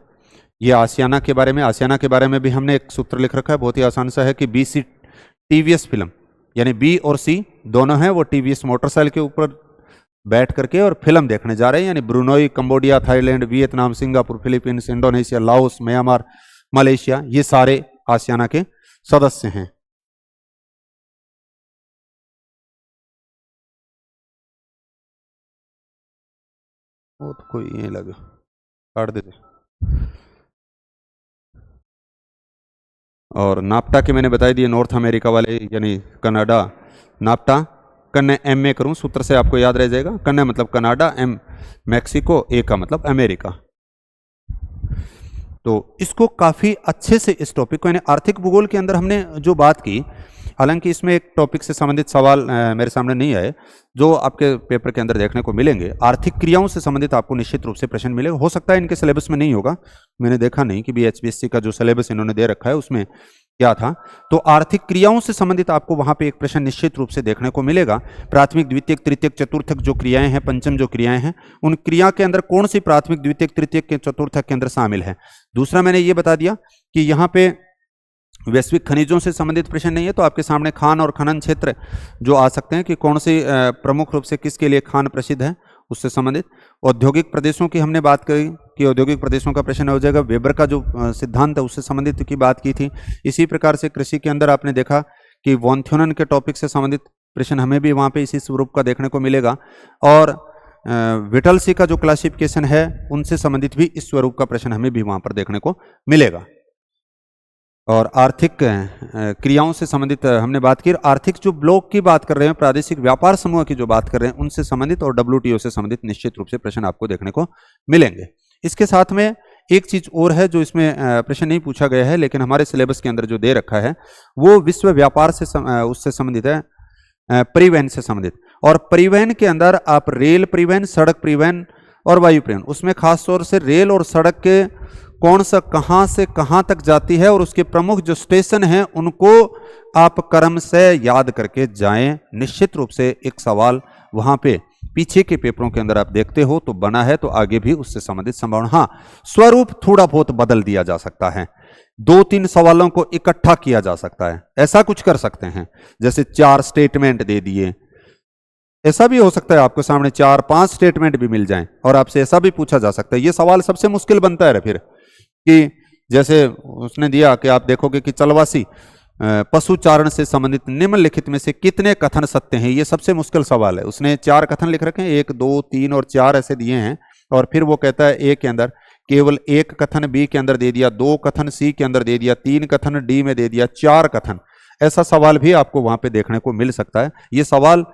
ये आसियाना के बारे में, आसियाना के बारे में भी हमने एक सूत्र लिख रखा है, बहुत ही आसान सा है कि BC TVS फिल्म, यानी B और C दोनों हैं, वो TVS मोटरसाइकिल के ऊपर बैठ करके और फिल्म देखने जा रहे हैं, यानी Brunei, Cambodia, Thailand, Vietnam, Singapore, Philippines, Indonesia, Laos, Myanmar, Malaysia, ये सारे आसियाना के सदस्य हैं। वो तो कोई ये लगे काट देते। और नाफ्टा के मैंने बताई दिए, नॉर्थ अमेरिका वाले यानी कनाडा, नाफ्टा कन्ने M में करूं सूत्र से आपको याद रह जाएगा, कन्ने मतलब कनाडा, M मैक्सिको, A का मतलब अमेरिका। तो इसको काफी अच्छे से इस टॉपिक को यानी आर्थिक भूगोल के अंदर हमने जो बात की, हालांकि इसमें एक टॉपिक से संबंधित सवाल मेरे सामने नहीं आए, जो आपके पेपर के अंदर देखने को मिलेंगे। आर्थिक क्रियाओं से संबंधित आपको निश्चित रूप से प्रश्न मिलेगा, हो सकता है इनके सिलेबस में नहीं होगा, मैंने देखा नहीं कि BHPSC का जो सिलेबस इन्होंने दे रखा है उसमें क्या था। तो आर्थिक क्रियाओं से संबंधित आपको वहां पे एक प्रश्न निश्चित रूप से देखने को मिलेगा। प्राथमिक, द्वितीयक, तृतीयक, चतुर्थक जो क्रियाएं हैं, पंचम जो क्रियाएं हैं, उन क्रिया के अंदर कौन सी प्राथमिक, द्वितीयक, तृतीयक के चतुर्थक के अंदर शामिल है। दूसरा मैंने ये बता दिया कि यहाँ पे वैश्विक खनिजों से संबंधित प्रश्न नहीं है, तो आपके सामने खान और खनन क्षेत्र जो आ सकते हैं कि कौन सी प्रमुख रूप से किसके लिए खान प्रसिद्ध है, उससे संबंधित। औद्योगिक प्रदेशों की हमने बात करी कि औद्योगिक प्रदेशों का प्रश्न हो जाएगा। वेबर का जो सिद्धांत है उससे संबंधित की बात की थी। इसी प्रकार से कृषि के अंदर आपने देखा कि वॉन थ्योनन के टॉपिक से संबंधित प्रश्न हमें भी वहाँ पे इसी स्वरूप का देखने को मिलेगा। और विटलसी का जो क्लासिफिकेशन है उनसे संबंधित भी इस स्वरूप का प्रश्न हमें भी वहाँ पर देखने को मिलेगा। और आर्थिक क्रियाओं से संबंधित हमने बात की। आर्थिक जो ब्लॉक की बात कर रहे हैं, प्रादेशिक व्यापार समूह की जो बात कर रहे हैं, उनसे संबंधित और WTO से संबंधित निश्चित रूप से प्रश्न आपको देखने को मिलेंगे। इसके साथ में एक चीज और है जो इसमें प्रश्न नहीं पूछा गया है, लेकिन हमारे सिलेबस के अंदर जो दे रखा है वो विश्व व्यापार से उससे संबंधित है, परिवहन से संबंधित। और परिवहन के अंदर आप रेल परिवहन, सड़क परिवहन और वायु परिवहन, उसमें खास तौर से रेल और सड़क के कौन सा कहां से कहां तक जाती है और उसके प्रमुख जो स्टेशन हैं उनको आप क्रम से याद करके जाएं। निश्चित रूप से एक सवाल वहां पे पीछे के पेपरों के अंदर आप देखते हो तो बना है, तो आगे भी उससे संबंधित संभावना, हाँ स्वरूप थोड़ा बहुत बदल दिया जा सकता है, 2-3 सवालों को इकट्ठा किया जा सकता है, ऐसा कुछ कर सकते हैं। जैसे 4 स्टेटमेंट दे दिए, ऐसा भी हो सकता है आपको सामने 4-5 स्टेटमेंट भी मिल जाएं और आपसे ऐसा भी पूछा जा सकता है। ये सवाल सबसे मुश्किल बनता है फिर कि जैसे उसने दिया कि आप देखोगे कि चलवासी पशु चारण से संबंधित निम्नलिखित में से कितने कथन सत्य हैं, ये सबसे मुश्किल सवाल है। उसने 4 कथन लिख रखे हैं, 1, 2, 3 और 4 ऐसे दिए हैं, और फिर वो कहता है ए के अंदर केवल 1 कथन बी के अंदर दे दिया, 2 कथन सी के अंदर दे दिया, 3 कथन डी में दे दिया, 4 कथन, ऐसा सवाल भी आपको वहां पे देखने को मिल सकता है। ये सवाल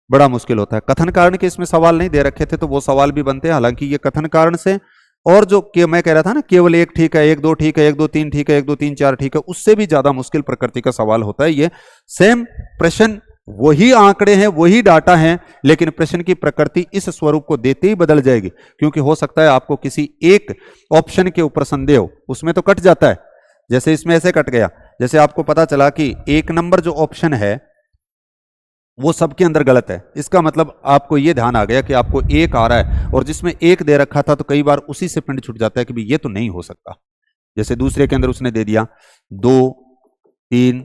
बड़ा मुश्किल होता है। कथन कारण के इसमें सवाल नहीं दे रखे थे तो वो सवाल भी बनते हैं, हालांकि ये कथन कारण से, और जो कि मैं कह रहा था ना केवल 1 ठीक है, 1 2 ठीक है, 1 2 3 ठीक है, 1 2 3 4 ठीक है, उससे भी ज्यादा मुश्किल प्रकृति का सवाल होता है। ये सेम प्रश्न, वही आंकड़े हैं, वही डाटा हैं, लेकिन प्रश्न की प्रकृति इस स्वरूप को देते ही बदल जाएगी, क्योंकि हो सकता है आपको किसी एक ऑप्शन के ऊपर संदेह हो, उसमें तो कट जाता है, जैसे इसमें ऐसे कट गया, जैसे आपको पता चला कि 1 नंबर जो ऑप्शन है वो सबके अंदर गलत है, इसका मतलब आपको ये ध्यान आ गया कि आपको 1 आ रहा है और जिसमें 1 दे रखा था तो कई बार उसी से पिंड छूट जाता है कि भाई ये तो नहीं हो सकता। जैसे दूसरे के अंदर उसने दे दिया 2, 3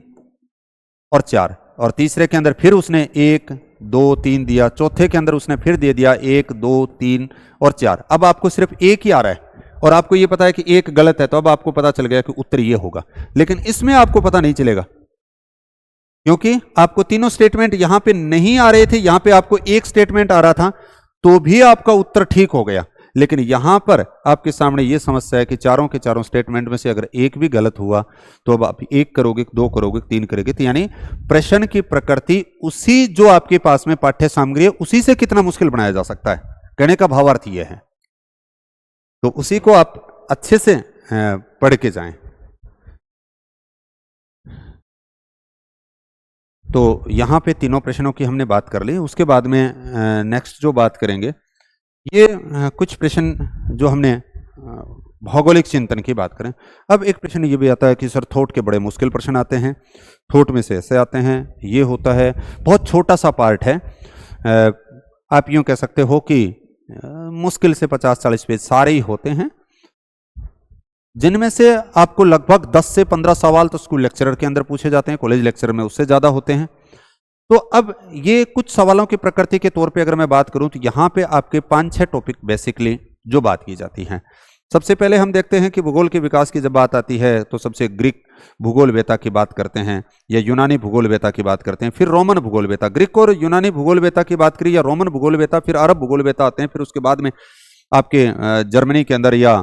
और 4, और तीसरे के अंदर फिर उसने 1, 2, 3 दिया, चौथे के अंदर उसने फिर दे दिया 1, 2, 3 और 4। अब आपको सिर्फ 1 ही आ रहा है और आपको ये पता है कि 1 गलत है, तो अब आपको पता चल गया कि उत्तर ये होगा, लेकिन इसमें आपको पता नहीं चलेगा क्योंकि आपको तीनों स्टेटमेंट यहां पे नहीं आ रहे थे, यहां पे आपको 1 स्टेटमेंट आ रहा था तो भी आपका उत्तर ठीक हो गया, लेकिन यहां पर आपके सामने यह समस्या है कि चारों के चारों स्टेटमेंट में से अगर 1 भी गलत हुआ तो अब आप 1 करोगे, 2 करोगे, 3 करोगे, तो यानी प्रश्न की प्रकृति उसी जो आपके पास में पाठ्य सामग्री है उसी से कितना मुश्किल बनाया जा सकता है, कहने का भावार्थ यह है। तो उसी को आप अच्छे से पढ़ के जाएं। तो यहाँ पे तीनों प्रश्नों की हमने बात कर ली, उसके बाद में नेक्स्ट जो बात करेंगे ये कुछ प्रश्न जो हमने भौगोलिक चिंतन की बात करें। अब एक प्रश्न ये भी आता है कि सर थोट के बड़े मुश्किल प्रश्न आते हैं, थोट में से ऐसे आते हैं, ये होता है बहुत छोटा सा पार्ट है, आप यूँ कह सकते हो कि मुश्किल से 50-40 पेज सारे ही होते हैं, जिनमें से आपको लगभग 10 से 15 सवाल तो स्कूल लेक्चरर के अंदर पूछे जाते हैं, कॉलेज लेक्चरर में उससे ज्यादा होते हैं। तो अब ये कुछ सवालों की प्रकृति के तौर पे अगर मैं बात करूं तो यहाँ पे आपके 5-6 टॉपिक बेसिकली जो बात की जाती हैं। सबसे पहले हम देखते हैं कि भूगोल के विकास की जब बात आती है तो सबसे ग्रीक भूगोलवेता की बात करते हैं या यूनानी भूगोलवेता की बात करते हैं, फिर रोमन भूगोलवेता, ग्रीक और यूनानी भूगोलवेता की बात करी या रोमन भूगोलवेता, फिर अरब भूगोलवेता आते हैं, फिर उसके बाद में आपके जर्मनी के अंदर या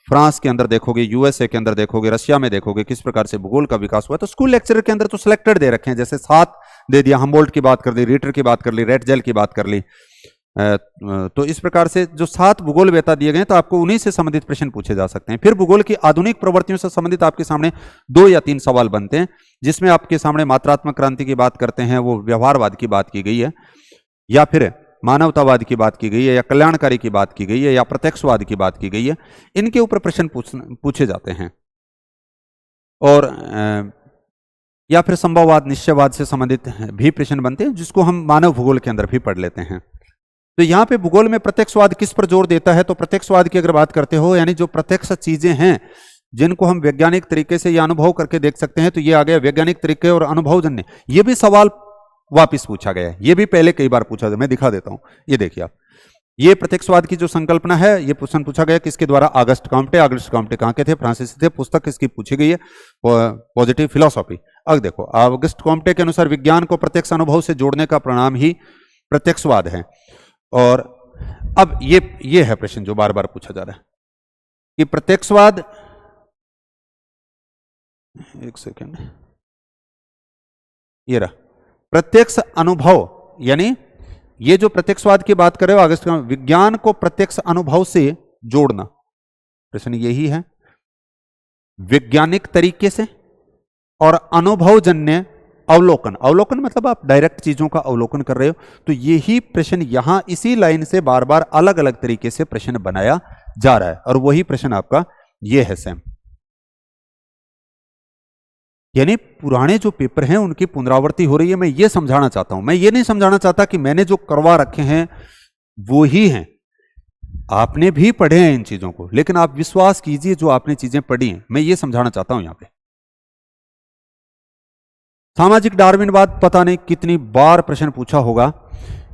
फ्रांस के अंदर देखोगे, यूएसए के अंदर देखोगे, रशिया में देखोगे किस प्रकार से भूगोल का विकास हुआ। तो स्कूल लेक्चरर के अंदर तो सिलेक्टेड दे रखे हैं, जैसे 7 दे दिया, हमबोल्ट की बात कर ली, रीटर की बात कर ली, रेटजेल की बात कर ली, तो इस प्रकार से जो 7 भूगोल वेता दिए गए तो आपको उन्हीं से संबंधित प्रश्न पूछे जा सकते हैं। फिर भूगोल की आधुनिक प्रवृत्तियों से संबंधित आपके सामने 2 या 3 सवाल बनते हैं, जिसमें आपके सामने मात्रात्मक क्रांति की बात करते हैं, वो व्यवहारवाद की बात की गई है, या फिर मानवतावाद की बात की गई है, या कल्याणकारी की बात की गई है, या प्रत्यक्षवाद की बात की गई है, इनके ऊपर प्रश्न पूछे जाते हैं। और या फिर संभववाद, निश्चयवाद से संबंधित भी प्रश्न बनते हैं, जिसको हम मानव भूगोल के अंदर भी पढ़ लेते हैं। तो यहाँ पे भूगोल में प्रत्यक्षवाद किस पर जोर देता है, तो प्रत्यक्षवाद की अगर बात करते हो, यानी जो प्रत्यक्ष चीजें हैं जिनको हम वैज्ञानिक तरीके से या अनुभव करके देख सकते हैं, तो ये आ गया वैज्ञानिक तरीके और अनुभवजन्य। ये भी सवाल वापिस पूछा गया है, ये भी पहले कई बार पूछा गया, मैं दिखा देता हूं, ये देखिए आप, ये प्रत्यक्षवाद की जो संकल्पना है, ये प्रश्न पूछा गया किसके द्वारा, अगस्ट कॉम्टे कहाँ के थे, फ्रांसीसी थे, पुस्तक किसकी पूछी गई है, पॉजिटिव फिलॉसफी। अब देखो अगस्ट कॉम्टे के अनुसार विज्ञान को प्रत्यक्ष अनुभव से जोड़ने का परिणाम ही प्रत्यक्षवाद है। और अब ये है प्रश्न जो बार बार पूछा जा रहा है कि प्रत्यक्षवाद, एक सेकेंड, ये रहा प्रत्यक्ष अनुभव, यानी ये जो प्रत्यक्षवाद की बात कर रहे हो अगस्त का, विज्ञान को प्रत्यक्ष अनुभव से जोड़ना, प्रश्न यही है, वैज्ञानिक तरीके से और अनुभवजन्य अवलोकन, अवलोकन मतलब आप डायरेक्ट चीजों का अवलोकन कर रहे हो। तो यही प्रश्न यहां इसी लाइन से बार बार अलग अलग तरीके से प्रश्न बनाया जा रहा है और वही प्रश्न आपका ये है सेम। यानी पुराने जो पेपर हैं उनकी पुनरावृत्ति हो रही है, मैं ये समझाना चाहता हूं। मैं ये नहीं समझाना चाहता कि मैंने जो करवा रखे हैं वो ही हैं, आपने भी पढ़े हैं इन चीजों को, लेकिन आप विश्वास कीजिए जो आपने चीजें पढ़ी हैं, मैं ये समझाना चाहता हूं यहां पे। सामाजिक डार्विनवाद पता नहीं कितनी बार प्रश्न पूछा होगा,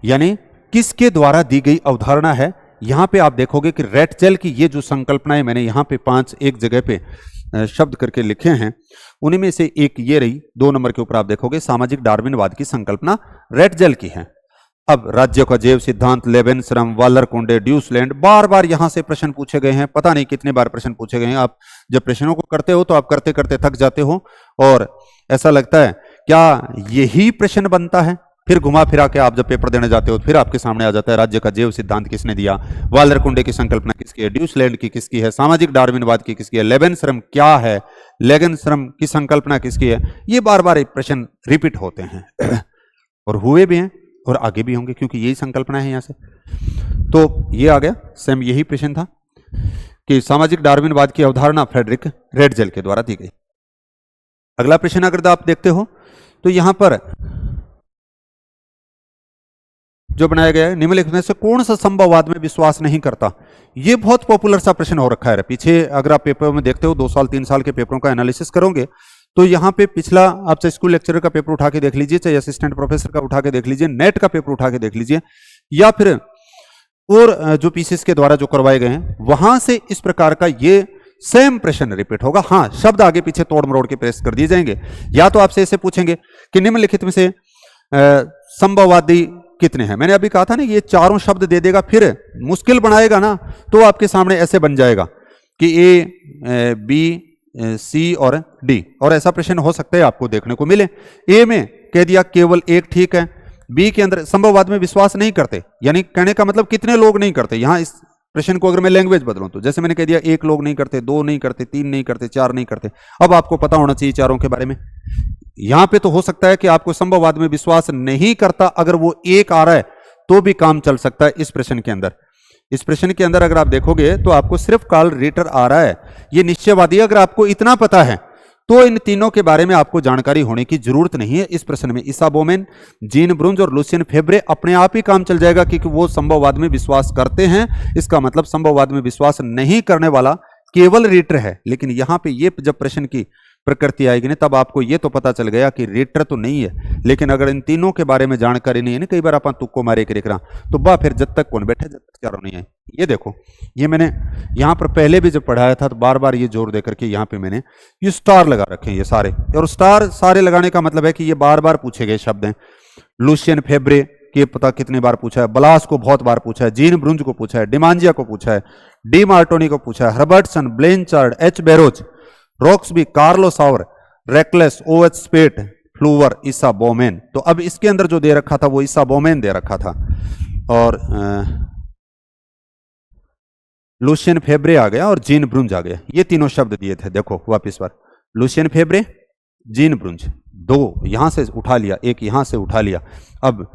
यानी किसके द्वारा दी गई अवधारणा है। यहां पे आप देखोगे कि रेटजेल की ये जो संकल्पनाएं मैंने यहां पे 5 एक जगह पे शब्द करके लिखे हैं, उन्हीं में से एक ये रही। 2 नंबर के ऊपर आप देखोगे सामाजिक डार्विनवाद की संकल्पना रेटजेल की है। अब राज्य का जैव सिद्धांत, लेवेनश्रम, वालरकुंडे, ड्यूसलैंड, बार बार यहां से प्रश्न पूछे गए हैं, पता नहीं कितने बार प्रश्न पूछे गए हैं। आप जब प्रश्नों को करते हो तो आप करते करते थक जाते हो और ऐसा लगता है क्या यही प्रश्न बनता है। फिर घुमा फिरा के आप जब पेपर देने जाते हो फिर आपके सामने आ जाता है राज्य का जैव सिद्धांत किसने दिया, वालरकुंडे की संकल्पना किसकी है, ड्यूसलैंड की किसकी है, सामाजिक डार्विनवाद की किसकी है, लेवेनश्रम क्या है, लेवेनश्रम की संकल्पना किसकी है। ये बार बार प्रश्न रिपीट होते हैं और हुए भी हैं और आगे भी होंगे क्योंकि यही संकल्पना है यहां से। तो ये आ गया सेम यही प्रश्न था कि सामाजिक डार्विनवाद की अवधारणा फ्रेडरिक रेटजेल के द्वारा दी गई। अगला प्रश्न अगर आप देखते हो तो यहां पर जो बनाया गया है, निम्नलिखित में से कौन सा संभववाद में विश्वास नहीं करता। ये बहुत पॉपुलर सा प्रश्न हो रखा है। पीछे अगर आप पेपर में देखते हो 2 साल 3 साल के पेपरों का एनालिसिस करोगे तो यहाँ पे पिछला आप चाहे स्कूल लेक्चरर का पेपर उठा के देख लीजिए, चाहे असिस्टेंट प्रोफेसर का उठा के देख लीजिए, नेट का पेपर उठा के देख लीजिए, या फिर और जो पीसीएस के द्वारा जो करवाए गए हैं वहां से इस प्रकार का ये सेम प्रश्न रिपीट होगा। हाँ, शब्द आगे पीछे तोड़ मरोड़ के पेश कर दिए जाएंगे। या तो आपसे ऐसे पूछेंगे कि निम्नलिखित में से संभववादी कितने हैं। मैंने अभी कहा था ना ये चारों शब्द दे देगा, फिर मुश्किल बनाएगा ना तो आपके सामने ऐसे बन जाएगा कि ए, बी, सी और डी, और ऐसा प्रश्न हो सकता है आपको देखने को मिले। ए में कह दिया केवल एक ठीक है, बी के अंदर संभववाद में विश्वास नहीं करते, यानी कहने का मतलब कितने लोग नहीं करते। यहां इस प्रश्न को अगर मैं लैंग्वेज बदलूं तो जैसे मैंने कह दिया 1 लोग नहीं करते, 2 नहीं करते, 3 नहीं करते, 4 नहीं करते। अब आपको पता होना चाहिए चारों के बारे में। यहां पे तो हो सकता है कि आपको संभववाद में विश्वास नहीं करता, अगर वो 1 आ रहा है तो भी काम चल सकता है इस प्रश्न के अंदर। इस प्रश्न के अंदर अगर आप देखोगे तो आपको सिर्फ कार्ल रिटर आ रहा है, ये निश्चयवादी। अगर आपको इतना पता है तो इन तीनों के बारे में आपको जानकारी होने की जरूरत नहीं है। इस प्रश्न में ईसा बोमेन, जीन ब्रुंज और लुसियन फेब्रे अपने आप ही काम चल जाएगा क्योंकि वो संभववाद में विश्वास करते हैं। इसका मतलब संभववाद में विश्वास नहीं करने वाला केवल रिटर है। लेकिन यहां पे ये जब प्रश्न की प्रकृति आएगी ना तब आपको ये तो पता चल गया कि रिटर तो नहीं है, लेकिन अगर इन तीनों के बारे में जानकारी नहीं है ना, कई बार अपन तुक्को मारे के देख रहा तो बा फिर जब तक कौन बैठे जब तक चारों नहीं है। ये देखो, ये मैंने यहां पर पहले भी जब पढ़ाया था तो बार बार ये जोर देकर के यहां पे मैंने ये स्टार लगा रखे हैं ये सारे, और स्टार सारे लगाने का मतलब है कि ये बार बार पूछे गए शब्द हैं। लुसियन फेब्रे के पता कितने बार पूछा है, बलास को बहुत बार पूछा है, जीन ब्रुंज को पूछा है, डिमांजिया को पूछा है, डी मार्टोनी को पूछा है, हर्बर्टसन, ब्लेंचार्ड, एच बैरोज, रॉक्सबी, कार्लो सावर, रेकलेस, ओएच स्पेट, फ्लूवर, ईसा बोमेन। तो अब इसके अंदर जो दे रखा था वो ईसा बोमेन दे रखा था और लुसियन फेब्रे आ गया और जीन ब्रुंज आ गया। ये तीनों शब्द दिए थे। देखो वापिस बार, लुसियन फेब्रे, जीन ब्रुंज, 2 यहां से उठा लिया, 1 यहां से उठा लिया। अब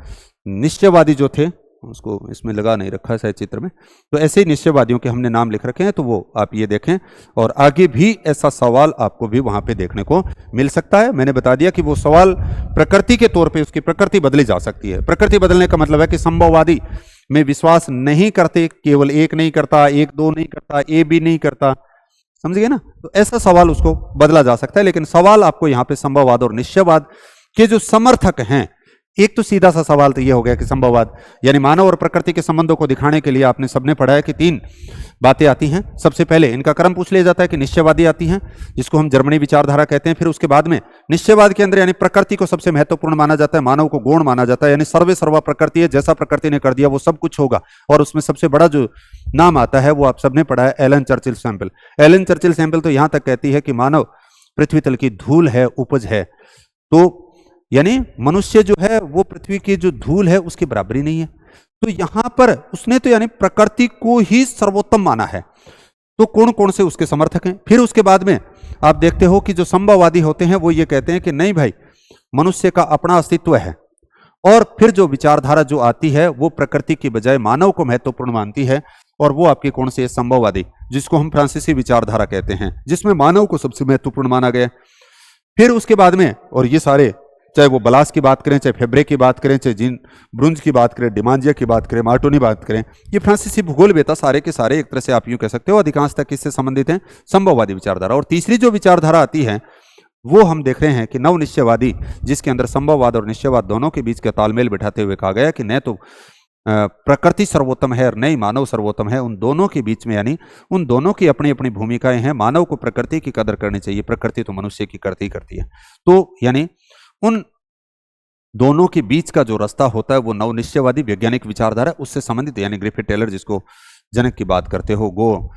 निश्चयवादी जो थे उसको इसमें लगा नहीं रखा है शायद चित्र में, तो ऐसे ही निश्चयवादियों के हमने नाम लिख रखे हैं, तो वो आप ये देखें। और आगे भी ऐसा सवाल आपको भी वहां पे देखने को मिल सकता है। मैंने बता दिया कि वो सवाल प्रकृति के तौर पे उसकी प्रकृति बदली जा सकती है। प्रकृति बदलने का मतलब है कि संभववादी में विश्वास नहीं करते, केवल 1 नहीं करता, 1 2 नहीं करता, ए बी नहीं करता, समझ गए ना। तो ऐसा सवाल उसको बदला जा सकता है। लेकिन सवाल आपको यहाँ पे संभववाद और निश्चयवाद के जो समर्थक हैं, एक तो सीधा सा सवाल तो ये हो गया कि संभववाद यानी मानव और प्रकृति के संबंधों को दिखाने के लिए आपने सबने पढ़ा है कि 3 बातें आती हैं। सबसे पहले इनका क्रम पूछ लिया जाता है कि निश्चयवादी आती हैं, जिसको हम जर्मनी विचारधारा कहते हैं। फिर उसके बाद में निश्चयवाद के अंदर यानी प्रकृति को सबसे महत्वपूर्ण माना जाता है, मानव को गौण माना जाता है, यानी सर्वे सर्वा प्रकृति है, जैसा प्रकृति ने कर दिया वो सब कुछ होगा। और उसमें सबसे बड़ा जो नाम आता है वो आप सबने पढ़ा है, Ellen Churchill Semple. Ellen Churchill Semple तो यहां तक कहती है कि मानव पृथ्वी तल की धूल है, उपज है। तो यानी मनुष्य जो है वो पृथ्वी की जो धूल है उसकी बराबरी नहीं है। तो यहां पर उसने तो यानी प्रकृति को ही सर्वोत्तम माना है। तो कौन कौन से उसके समर्थक हैं। फिर उसके बाद में आप देखते हो कि जो संभववादी होते हैं वो ये कहते हैं कि नहीं भाई, मनुष्य का अपना अस्तित्व है। और फिर जो विचारधारा जो आती है वो प्रकृति की बजाय मानव को महत्वपूर्ण मानती है, और वो आपकी कौन सी है? संभववादी, जिसको हम फ्रांसीसी विचारधारा कहते हैं, जिसमें मानव को सबसे महत्वपूर्ण माना गया। फिर उसके बाद में, और ये सारे, चाहे वो बलास की बात करें, चाहे फेब्रे की बात करें, चाहे जीन ब्रुंज की बात करें, डिमांजिया की बात करें, मार्टोनी बात करें, ये फ्रांसीसी भूगोलवेता सारे के सारे एक तरह से आप यूं कह सकते हो अधिकांश तक किससे संबंधित हैं? संभववादी विचारधारा। और तीसरी जो विचारधारा आती है वो हम देख रहे हैं कि नव निश्चयवादी, जिसके अंदर संभववाद और निश्चयवाद दोनों के बीच का तालमेल बिठाते हुए कहा गया कि न तो प्रकृति सर्वोत्तम है और न ही मानव सर्वोत्तम है, उन दोनों के बीच में, यानी उन दोनों की अपनी अपनी भूमिकाएं हैं। मानव को प्रकृति की कदर करनी चाहिए, प्रकृति तो मनुष्य की करती ही करती है। तो यानी उन दोनों के बीच का जो रास्ता होता है वो नव निश्चयवादी वैज्ञानिक विचारधारा उससे संबंधित, यानी ग्रिफिथ टेलर जिसको जनक की बात करते हो, गो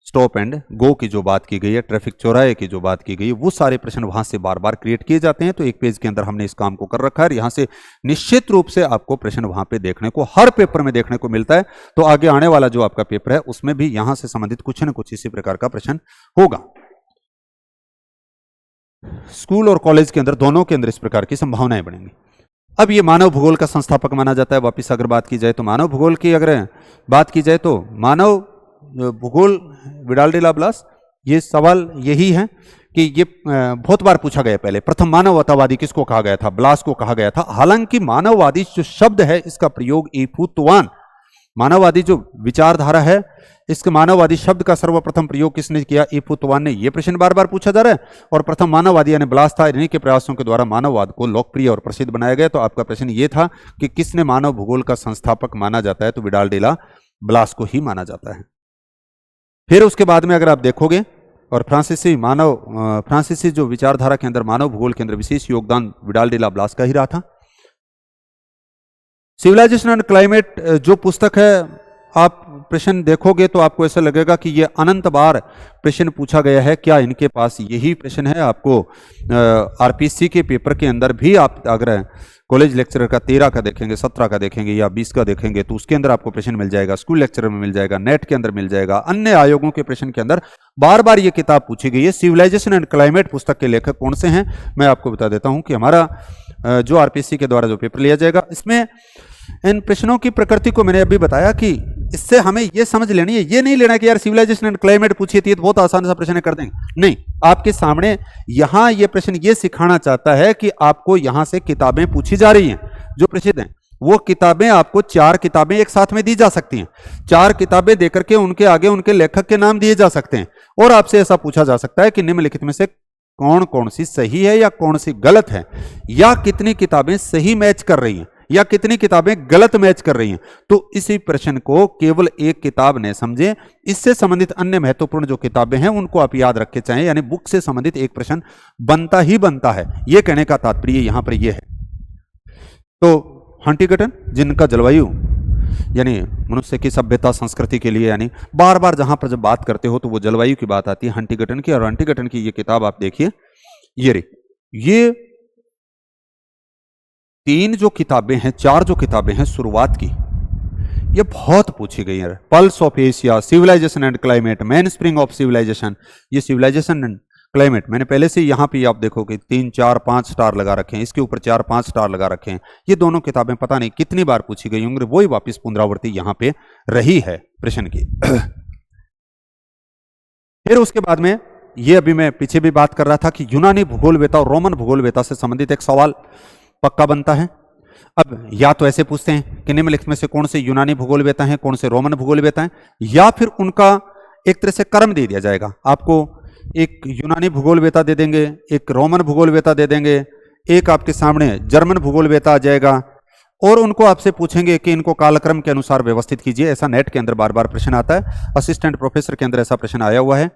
स्टॉप एंड गो की जो बात की गई है, ट्रैफिक चौराहे की जो बात की गई है, वो सारे प्रश्न वहां से बार बार क्रिएट किए जाते हैं। तो एक पेज के अंदर हमने इस काम को कर रखा है। यहां से निश्चित रूप से आपको प्रश्न वहां पे देखने को, हर पेपर में देखने को मिलता है। तो आगे आने वाला जो आपका पेपर है उसमें भी यहां से संबंधित कुछ न कुछ इसी प्रकार का प्रश्न होगा। स्कूल और कॉलेज के अंदर दोनों के अंदर इस प्रकार की संभावनाएं बनेंगी। अब ये मानव भूगोल का संस्थापक माना जाता है। वापिस अगर बात की जाए तो मानव भूगोल की अगर बात की जाए तो मानव भूगोल विडाल डी ला ब्लास, ये सवाल यही है कि ये बहुत बार पूछा गया। पहले प्रथम मानवतावादी किसको कहा गया था? ब्लास को कहा गया था। हालांकि मानववादी जो शब्द है इसका प्रयोग ईफुतवान, मानववादी जो विचारधारा है इसके मानववादी शब्द का सर्वप्रथम प्रयोग किसने किया? ईफुतवान ने। यह प्रश्न बार बार पूछा जा रहा है। और प्रथम मानववादी यानी ब्लास था। इन्हीं के प्रयासों के द्वारा मानववाद को लोकप्रिय और प्रसिद्ध बनाया गया। तो आपका प्रश्न ये था कि किसने मानव भूगोल का संस्थापक माना जाता है? तो विडाल डी ला ब्लास को ही माना जाता है। फिर उसके बाद में अगर आप देखोगे, और फ्रांसीसी जो विचारधारा के अंदर मानव भूगोल के अंदर विशेष योगदान विडाल डी ला ब्लास का ही रहा था। सिविलाइजेशन एंड क्लाइमेट जो पुस्तक है, आप प्रश्न देखोगे तो आपको ऐसा लगेगा कि ये अनंत बार प्रश्न पूछा गया है। क्या इनके पास यही प्रश्न है? आपको आरपीसी के पेपर के अंदर भी आप अगर कॉलेज लेक्चरर का 13 का देखेंगे, 17 का देखेंगे या 20 का देखेंगे तो उसके अंदर आपको प्रश्न मिल जाएगा। स्कूल लेक्चरर में मिल जाएगा, नेट के अंदर मिल जाएगा, अन्य आयोगों के प्रश्न के अंदर बार बार ये किताब पूछी गई है। सिविलाइजेशन एंड क्लाइमेट पुस्तक के लेखक कौन से हैं मैं आपको बता देता हूं कि हमारा जो आरपीसी के द्वारा जो पेपर लिया जाएगा, इसमें इन प्रश्नों की प्रकृति को मैंने अभी बताया कि इससे हमें यह समझ लेनी है, ये नहीं लेना कि यार सिविलाइजेशन एंड क्लाइमेट पूछी थी तो बहुत आसान सा प्रश्न कर देंगे। नहीं, आपके सामने यहां ये प्रश्न ये सिखाना चाहता है कि आपको यहां से किताबें पूछी जा रही हैं जो प्रसिद्ध हैं। वो किताबें आपको 4 किताबें एक साथ में दी जा सकती हैं। 4 किताबें देकर के उनके आगे उनके लेखक के नाम दिए जा सकते हैं और आपसे ऐसा पूछा जा सकता है कि निम्नलिखित में से कौन कौन सी सही है या कौन सी गलत है, या कितनी किताबें सही मैच कर रही हैं या कितनी किताबें गलत मैच कर रही हैं। तो इसी प्रश्न को केवल एक किताब ने समझे, इससे संबंधित अन्य महत्वपूर्ण जो किताबें हैं उनको आप याद रखे चाहें, यानी बुक से संबंधित एक प्रश्न बनता ही बनता है। यह कहने का तात्पर्य यहां पर यह है। तो हंटिंगटन, जिनका जलवायु यानी मनुष्य की सभ्यता संस्कृति के लिए, यानी बार बार जहां पर जब बात करते हो तो वो जलवायु की बात आती है हंटिंगटन की। और हंटिंगटन की ये किताब आप देखिए, ये 3 जो किताबें हैं, 4 जो किताबें हैं शुरुआत की, ये बहुत पूछी गई है। Pulse of Asia, civilization and climate, main spring of civilization, ये सिविलाइजेशन एंड क्लाइमेट मैंने पहले से यहां पे आप देखोगे 3, 4, 5 स्टार लगा रखे हैं, इसके ऊपर 4, 5 स्टार लगा रखे हैं। ये दोनों किताबें पता नहीं कितनी बार पूछी गई होंगी, वही वापस पुनरावृत्ति यहां पे रही है प्रश्न की। फिर उसके बाद में ये अभी मैं पीछे भी बात कर रहा था कि यूनानी भूगोलवेता और रोमन भूगोलवेता से संबंधित एक सवाल पक्का बनता है। अब या तो ऐसे पूछते हैं कि निम्नलिखित में से कौन से यूनानी भूगोलवेता हैं, कौन से रोमन भूगोलवेता हैं, या फिर उनका एक तरह से क्रम दे दिया जाएगा। आपको एक यूनानी भूगोलवेता दे देंगे, एक रोमन भूगोलवेता दे देंगे, एक आपके सामने जर्मन भूगोलवेता आ जाएगा और उनको आपसे पूछेंगे कि इनको कालक्रम के अनुसार व्यवस्थित कीजिए। ऐसा नेट के अंदर बार बार प्रश्न आता है, असिस्टेंट प्रोफेसर के अंदर ऐसा प्रश्न आया हुआ है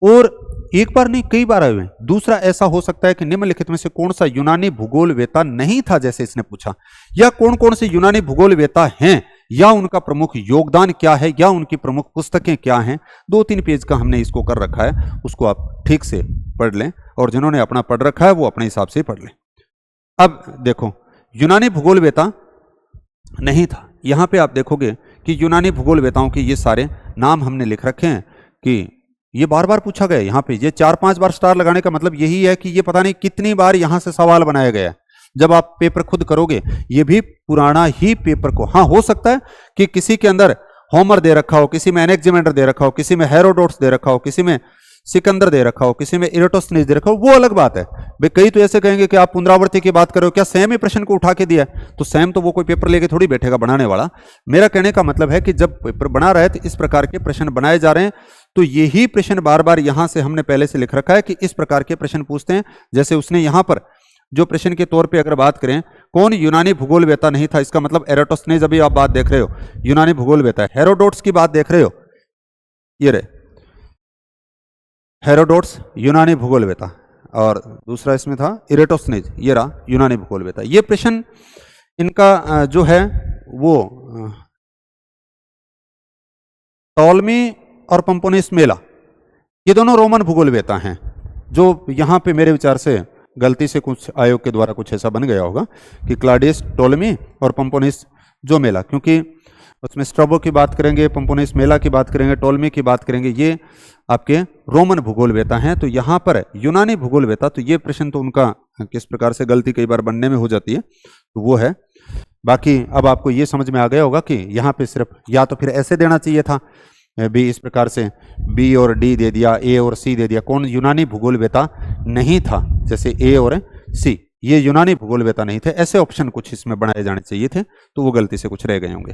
और एक बार नहीं कई बार आए हुए हैं। दूसरा ऐसा हो सकता है कि निम्नलिखित में से कौन सा यूनानी भूगोलवेता नहीं था, जैसे इसने पूछा, या कौन कौन से यूनानी भूगोलवेता हैं, या उनका प्रमुख योगदान क्या है, या उनकी प्रमुख पुस्तकें क्या हैं। 2-3 पेज का हमने इसको कर रखा है, उसको आप ठीक से पढ़ लें और जिन्होंने अपना पढ़ रखा है वो अपने हिसाब से पढ़ लें। अब देखो, यूनानी भूगोलवेता नहीं था। यहां पे आप देखोगे कि यूनानी भूगोलवेताओं के ये सारे नाम हमने लिख रखे हैं कि ये बार बार पूछा गया यहाँ पे, ये 4-5 बार स्टार लगाने का मतलब यही है कि ये पता नहीं कितनी बार यहां से सवाल बनाया गया है। जब आप पेपर खुद करोगे, ये भी पुराना ही पेपर को, हाँ हो सकता है कि किसी के अंदर होमर दे रखा हो, किसी में एनेक्सिमेंडर दे रखा हो, किसी में हेरोडोट्स दे रखा हो, किसी में सिकंदर दे रखा हो, किसी में इरेटोस्थनीज दे रखा हो, वो अलग बात है भाई। कई तो ऐसे कहेंगे कि आप पुनरावृत्ति की बात करो, क्या सेम ही प्रश्न को उठा के दिया है? तो सेम तो वो कोई पेपर लेके थोड़ी बैठेगा बनाने वाला। मेरा कहने का मतलब है कि जब पेपर बना रहे तो इस प्रकार के प्रश्न बनाए जा रहे हैं, तो यही प्रश्न बार बार यहां से हमने पहले से लिख रखा है कि इस प्रकार के प्रश्न पूछते हैं। जैसे उसने यहां पर जो प्रश्न के तौर पे अगर बात करें, कौन यूनानी भूगोलवेता नहीं था, इसका मतलब एराटोस्थनीज, अभी आप बात देख रहे हो यूनानी भूगोलवेता है। हेरोडोट्स की बात देख रहे हो, ये रहे हेरोडोट्स यूनानी भूगोलवेता, और दूसरा इसमें था इरेटोस्थनीज, ये रहा यूनानी भूगोलवेता। ये प्रश्न इनका जो है वो टॉलमी और पंपोनिस मेला, ये दोनों रोमन भूगोलवेता हैं। जो यहाँ पे मेरे विचार से गलती से कुछ आयोग के द्वारा कुछ ऐसा बन गया होगा कि क्लाडियस टोलेमी और पंपोनिस जो मेला, क्योंकि उसमें स्ट्रैबो की बात करेंगे, पंपोनिस मेला की बात करेंगे, टोलेमी की बात करेंगे, ये आपके रोमन भूगोलवेता हैं। तो यहाँ पर यूनानी भूगोलवेता, तो ये प्रश्न तो उनका किस प्रकार से गलती कई बार बनने में हो जाती है, तो वो है। बाकी अब आपको ये समझ में आ गया होगा कि यहाँ पे सिर्फ या तो फिर ऐसे देना चाहिए था भी, इस प्रकार से बी और डी दे दिया, ए और सी दे दिया, कौन यूनानी भूगोलवेता नहीं था, जैसे ए और सी ये यूनानी भूगोलवेता नहीं थे, ऐसे ऑप्शन कुछ इसमें बनाए जाने चाहिए थे, तो वो गलती से कुछ रह गए होंगे।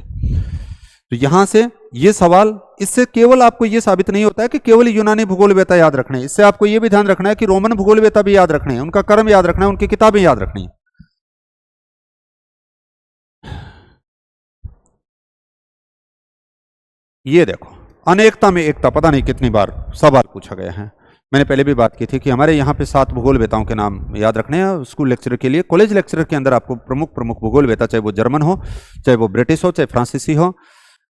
तो यहां से ये सवाल, इससे केवल आपको ये साबित नहीं होता है कि केवल यूनानी भूगोलवेता याद रखने, इससे आपको ये भी ध्यान रखना है कि रोमन भूगोलवेता भी याद रखने हैं, उनका कर्म याद रखना है, उनकी किताबें याद रखनी है। ये देखो अनेकता में एकता, पता नहीं कितनी बार सवाल पूछा गया है। मैंने पहले भी बात की थी कि हमारे यहाँ पे 7 भूगोलवेताओं के नाम याद रखने हैं स्कूल लेक्चर के लिए। कॉलेज लेक्चर के अंदर आपको प्रमुख प्रमुख भूगोलवेता, चाहे वो जर्मन हो, चाहे वो ब्रिटिश हो, चाहे फ्रांसीसी हो,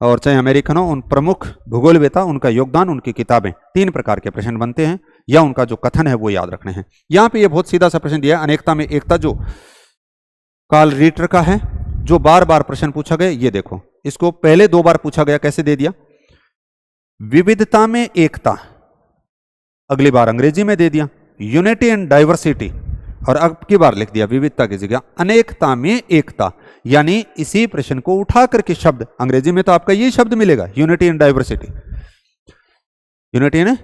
और चाहे अमेरिकन हो, उन प्रमुख भूगोलवेता, उनका योगदान, उनकी किताबें, 3 प्रकार के प्रश्न बनते हैं, या उनका जो कथन है वो याद रखने हैं। यहाँ पे ये बहुत सीधा सा प्रश्न दिया है, अनेकता में एकता, जो कार्ल रीटर का है, जो बार बार प्रश्न पूछा गया। ये देखो, इसको पहले 2 बार पूछा गया, कैसे दे दिया, विविधता में एकता, अगली बार अंग्रेजी में दे दिया यूनिटी एंड डाइवर्सिटी, और अब की बार लिख दिया विविधता की जगह अनेकता में एकता। यानी इसी प्रश्न को उठा करके शब्द, अंग्रेजी में तो आपका यही शब्द मिलेगा, unity and diversity, unity and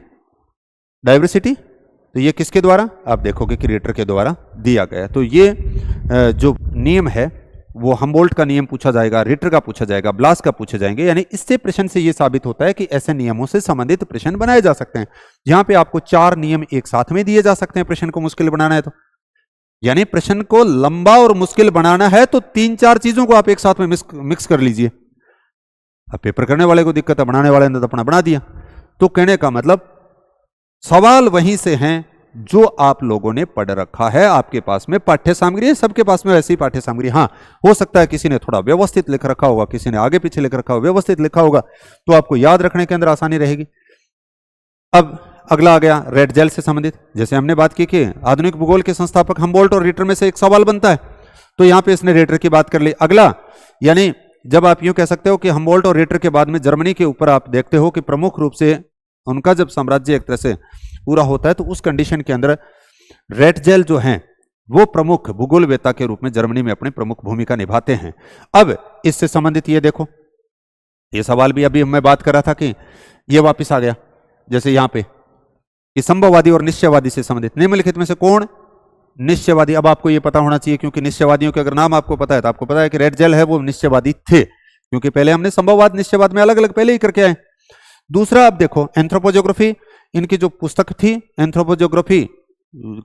diversity. तो ये किसके द्वारा, आप देखोगे कि रीटर के द्वारा दिया गया। तो ये जो नियम है वो हमबोल्ट का नियम पूछा जाएगा, रीटर का पूछा जाएगा, ब्लास का पूछे जाएंगे। यानी इससे प्रश्न से ये साबित होता है कि ऐसे नियमों से संबंधित प्रश्न बनाए जा सकते हैं। यहां पे आपको 4 नियम एक साथ में दिए जा सकते हैं प्रश्न को मुश्किल बनाना है तो, यानी प्रश्न को लंबा और मुश्किल बनाना है तो 3-4 चीजों को आप एक साथ में मिक्स कर लीजिए। अब पेपर करने वाले को दिक्कत है, बनाने वाले ने तो अपना बना दिया। तो कहने का मतलब सवाल वहीं से हैं जो आप लोगों ने पढ़ रखा है, आपके पास में पाठ्य सामग्री है, सबके पास में वैसी पाठ्य सामग्री। हाँ, हो सकता है किसी ने थोड़ा व्यवस्थित लिख रखा होगा, किसी ने आगे पीछे लिख रखा होगा, व्यवस्थित लिखा होगा, तो आपको याद रखने के अंदर आसानी रहेगी। अब अगला आ गया रेड जेल से संबंधित। जैसे हमने बात की कि आधुनिक भूगोल के संस्थापक हमबोल्ट और रीटर में से एक सवाल बनता है, तो यहां पे इसने रीटर की बात कर ली। अगला, यानी जब आप यूं कह सकते हो कि हमबोल्ट और रीटर के बाद में जर्मनी के ऊपर आप देखते हो कि प्रमुख रूप से उनका जब साम्राज्य एक तरह से पूरा होता है, तो उस कंडीशन के अंदर रेड जेल जो हैं वो प्रमुख भूगोलवेता के रूप में जर्मनी में अपनी प्रमुख भूमिका निभाते हैं। अब इससे संबंधित ये देखो, ये सवाल भी अभी मैं बात कर रहा था कि ये वापस आ गया। जैसे यहां पे कि संभववादी और निश्चयवादी से संबंधित निम्नलिखित में से कौन निश्चयवादी। अब आपको ये पता होना चाहिए, क्योंकि निश्चयवादियों के अगर नाम आपको पता है तो आपको पता है कि रेड जेल है वो निश्चयवादी थे, क्योंकि पहले हमने संभववाद निश्चयवाद में अलग अलग पहले ही करके आए। दूसरा, अब देखो एंथ्रोपोजियोग्राफी, इनकी जो पुस्तक थी एंथ्रोपोजियोग्राफी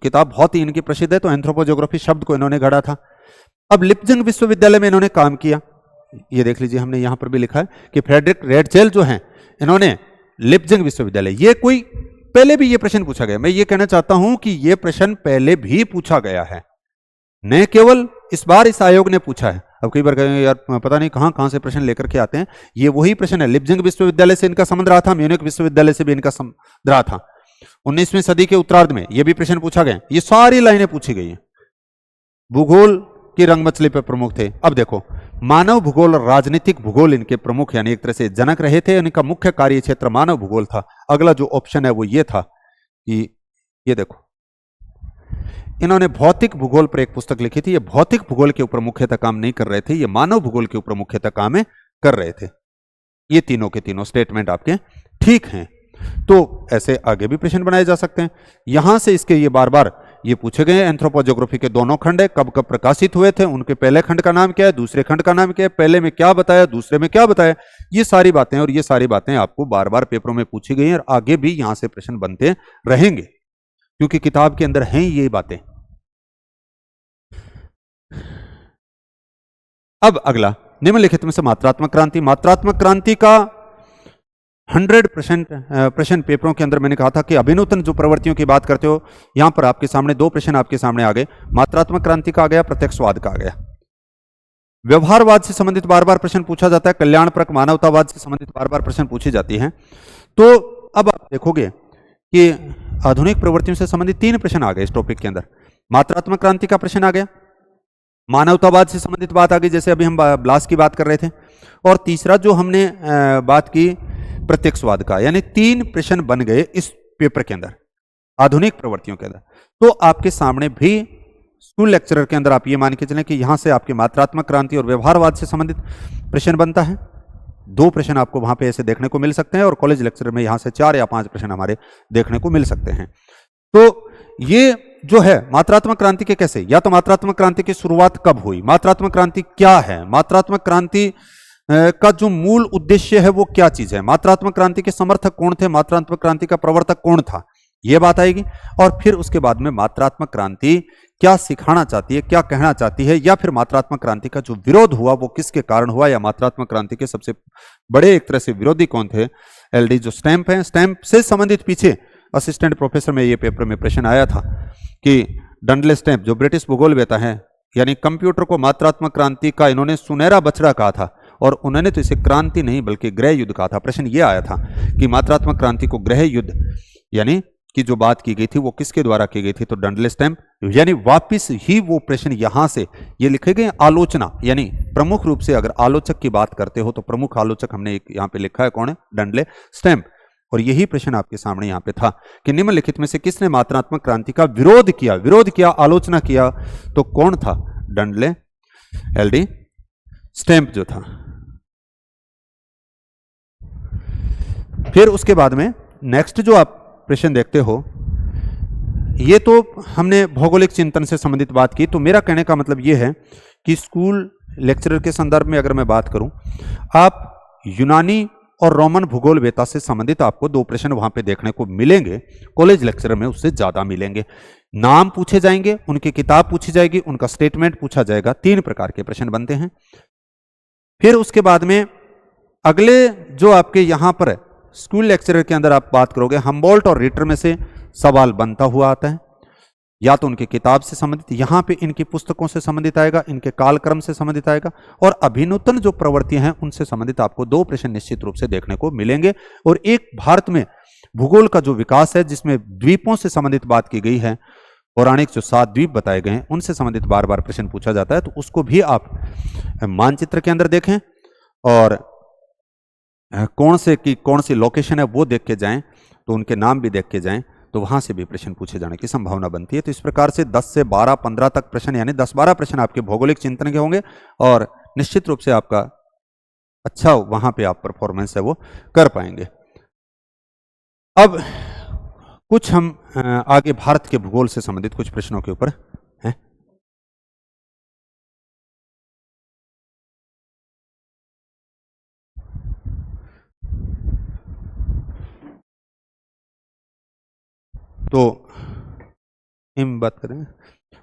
किताब बहुत ही इनकी प्रसिद्ध है, तो एंथ्रोपोजियोग्राफी शब्द को इन्होंने गढ़ा था। अब लिप्जिंग विश्वविद्यालय में इन्होंने काम किया, ये देख लीजिए, हमने यहां पर भी लिखा है कि फ्रेडरिक रेड जेल जो हैं इन्होंने लिप्जिंग विश्वविद्यालय, ये कोई पहले भी ये प्रश्न पूछा गया। मैं ये कहना चाहता हूं कि ये प्रश्न पहले भी पूछा गया है, न केवल इस बार इस आयोग ने पूछा है। अब कई बार कहेंगे यार पता नहीं कहां से प्रश्न लेकर के आते हैं, ये वही प्रश्न है। लिप्जिंग विश्वविद्यालय से इनका संबंध रहा था, म्यूनिख विश्वविद्यालय से भी इनका संबंध रहा था। 19वीं सदी के उत्तरार्ध में ये भी प्रश्न पूछा गया। ये सारी लाइनें पूछी गई हैं, भूगोल की रंगमचली पर प्रमुख थे। अब देखो मानव भूगोल और राजनीतिक भूगोल इनके प्रमुख यानी एक तरह से जनक रहे थे। इनका मुख्य कार्य क्षेत्र मानव भूगोल था। अगला जो ऑप्शन है वो ये था कि ये देखो, इन्होंने भौतिक भूगोल पर एक पुस्तक लिखी थी। ये भौतिक भूगोल के ऊपर मुख्यतः काम नहीं कर रहे थे, ये मानव भूगोल के ऊपर मुख्यतः काम कर रहे थे। ये तीनों के तीनों स्टेटमेंट आपके ठीक हैं। तो ऐसे आगे भी प्रश्न बनाए जा सकते हैं। यहां से इसके ये बार बार ये पूछे गए एंथ्रोपोज्योग्राफी के दोनों खंड है, कब कब प्रकाशित हुए थे, उनके पहले खंड का नाम क्या है, दूसरे खंड का नाम क्या है, पहले में क्या बताया, दूसरे में क्या बताया, ये सारी बातें और ये सारी बातें आपको बार बार पेपरों में पूछी गई हैं और आगे भी यहां से प्रश्न बनते रहेंगे क्योंकि किताब के अंदर हैं ये बातें। अब अगला निम्नलिखित में से मात्रात्मक क्रांति। मात्रात्मक क्रांति का 100% प्रश्न पेपरों के अंदर मैंने कहा था कि अभिनूतन जो प्रवृत्तियों की बात करते हो, यहां पर आपके सामने दो प्रश्न आपके सामने आ गए। मात्रात्मक क्रांति का आ गया, प्रत्यक्षवाद का आ गया। व्यवहारवाद से संबंधित बार बार प्रश्न पूछा जाता है, कल्याणपरक मानवतावाद से संबंधित बार बार प्रश्न पूछी जाती है। तो अब आप देखोगे कि आधुनिक प्रवृत्तियों से संबंधित 3 प्रश्न आ गए इस टॉपिक के अंदर। मात्रात्मक क्रांति का प्रश्न आ गया, मानवतावाद से संबंधित बात आ गई जैसे अभी हम ब्लास की बात कर रहे थे, और तीसरा जो हमने बात की प्रत्यक्षवाद का, यानी 3 प्रश्न बन गए इस पेपर के अंदर आधुनिक प्रवृत्तियों के अंदर। तो आपके सामने भी स्कूल लेक्चरर के अंदर आप ये मान के चलें कि यहां से आपके मात्रात्मक क्रांति और व्यवहारवाद से संबंधित प्रश्न बनता है। 2 प्रश्न आपको वहां पे ऐसे देखने को मिल सकते हैं और कॉलेज लेक्चरर में यहां से 4 या 5 प्रश्न हमारे देखने को मिल सकते हैं। तो ये जो है मात्रात्मक क्रांति के कैसे, या तो मात्रात्मक क्रांति की शुरुआत कब हुई, मात्रात्मक क्रांति क्या है, मात्रात्मक क्रांति का जो मूल उद्देश्य है वो क्या चीज है, मात्रात्मक क्रांति के समर्थक कौन थे, मात्रात्मक क्रांति का प्रवर्तक कौन था, ये बात आएगी। और फिर उसके बाद में मात्रात्मक क्रांति क्या सिखाना चाहती है, क्या कहना चाहती है, या फिर मात्रात्मक क्रांति का जो विरोध हुआ वो किसके कारण हुआ, या मात्रात्मक क्रांति के सबसे बड़े एक तरह से विरोधी कौन थे। एलडी जो स्टैंप है, स्टैंप से संबंधित पीछे असिस्टेंट प्रोफेसर में ये पेपर में प्रश्न आया था कि डंडले स्टैंप जो ब्रिटिश भूगोलवेता है, यानी कंप्यूटर को मात्रात्मक क्रांति का इन्होंने सुनहरा बछड़ा कहा था और उन्होंने तो इसे क्रांति नहीं बल्कि गृह युद्ध कहा था। प्रश्न ये आया था कि मात्रात्मक क्रांति को गृह युद्ध यानी कि जो बात की गई थी वो किसके द्वारा की गई थी, तो डंडले स्टैंप। यानी वापिस ही वो प्रश्न यहां से ये लिखे गए आलोचना, यानी प्रमुख रूप से अगर आलोचक की बात करते हो तो प्रमुख आलोचक हमने एक यहां पे लिखा है कौन है, डंडले स्टैंप। और यही प्रश्न आपके सामने यहां पे था कि निम्नलिखित में से किसने मात्रात्मक क्रांति का विरोध किया, आलोचना किया, तो कौन था, डंडले एलडी स्टैंप जो था। फिर उसके बाद में नेक्स्ट जो आप प्रश्न देखते हो, ये तो हमने भौगोलिक चिंतन से संबंधित बात की। तो मेरा कहने का मतलब ये है कि स्कूल लेक्चरर के संदर्भ में अगर मैं बात करूं, आप यूनानी और रोमन भूगोलवेता से संबंधित आपको 2 प्रश्न वहां पे देखने को मिलेंगे, कॉलेज लेक्चरर में उससे ज्यादा मिलेंगे। नाम पूछे जाएंगे, उनकी किताब पूछी जाएगी, उनका स्टेटमेंट पूछा जाएगा, 3 प्रकार के प्रश्न बनते हैं। फिर उसके बाद में अगले जो आपके यहां पर स्कूल लेक्चरर के अंदर आप बात करोगे, हम्बोल्ट और रिटर में से सवाल बनता हुआ आता है, या तो उनकी किताब से संबंधित, यहां पे इनकी पुस्तकों से संबंधित आएगा, इनके कालक्रम से संबंधित आएगा, और अभिनूतन जो प्रवृत्तियां हैं उनसे संबंधित आपको 2 प्रश्न निश्चित रूप से देखने को मिलेंगे। और एक भारत में भूगोल का जो विकास है जिसमें द्वीपों से संबंधित बात की गई है, पौराणिक जो 7 द्वीप बताए गए हैं उनसे संबंधित बार बार प्रश्न पूछा जाता है, तो उसको भी आप मानचित्र के अंदर देखें और कौन सी लोकेशन है वो देख के जाएं, तो उनके नाम भी देख के जाएं, तो वहां से भी प्रश्न पूछे जाने की संभावना बनती है। तो इस प्रकार से 10 से 12, 15 तक प्रश्न, यानी 10-12 प्रश्न आपके भौगोलिक चिंतन के होंगे और निश्चित रूप से आपका अच्छा वहां पे आप परफॉर्मेंस है वो कर पाएंगे। अब कुछ हम आगे भारत के भूगोल से संबंधित कुछ प्रश्नों के ऊपर हैं। तो हम बात करें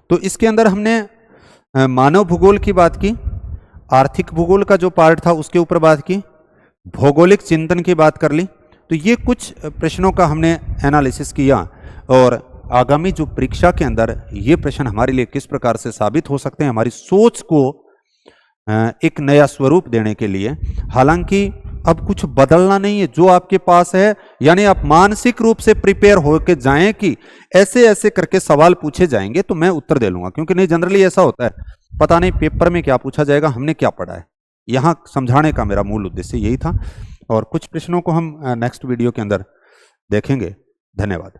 तो इसके अंदर हमने मानव भूगोल की बात की, आर्थिक भूगोल का जो पार्ट था उसके ऊपर बात की, भौगोलिक चिंतन की बात कर ली। तो ये कुछ प्रश्नों का हमने एनालिसिस किया और आगामी जो परीक्षा के अंदर ये प्रश्न हमारे लिए किस प्रकार से साबित हो सकते हैं, हमारी सोच को एक नया स्वरूप देने के लिए। हालांकि अब कुछ बदलना नहीं है, जो आपके पास है, यानी आप मानसिक रूप से प्रिपेयर होकर जाएं कि ऐसे ऐसे करके सवाल पूछे जाएंगे तो मैं उत्तर दे लूंगा। क्योंकि नहीं, जनरली ऐसा होता है, पता नहीं पेपर में क्या पूछा जाएगा, हमने क्या पढ़ा है। यहां समझाने का मेरा मूल उद्देश्य यही था, और कुछ प्रश्नों को हम नेक्स्ट वीडियो के अंदर देखेंगे। धन्यवाद।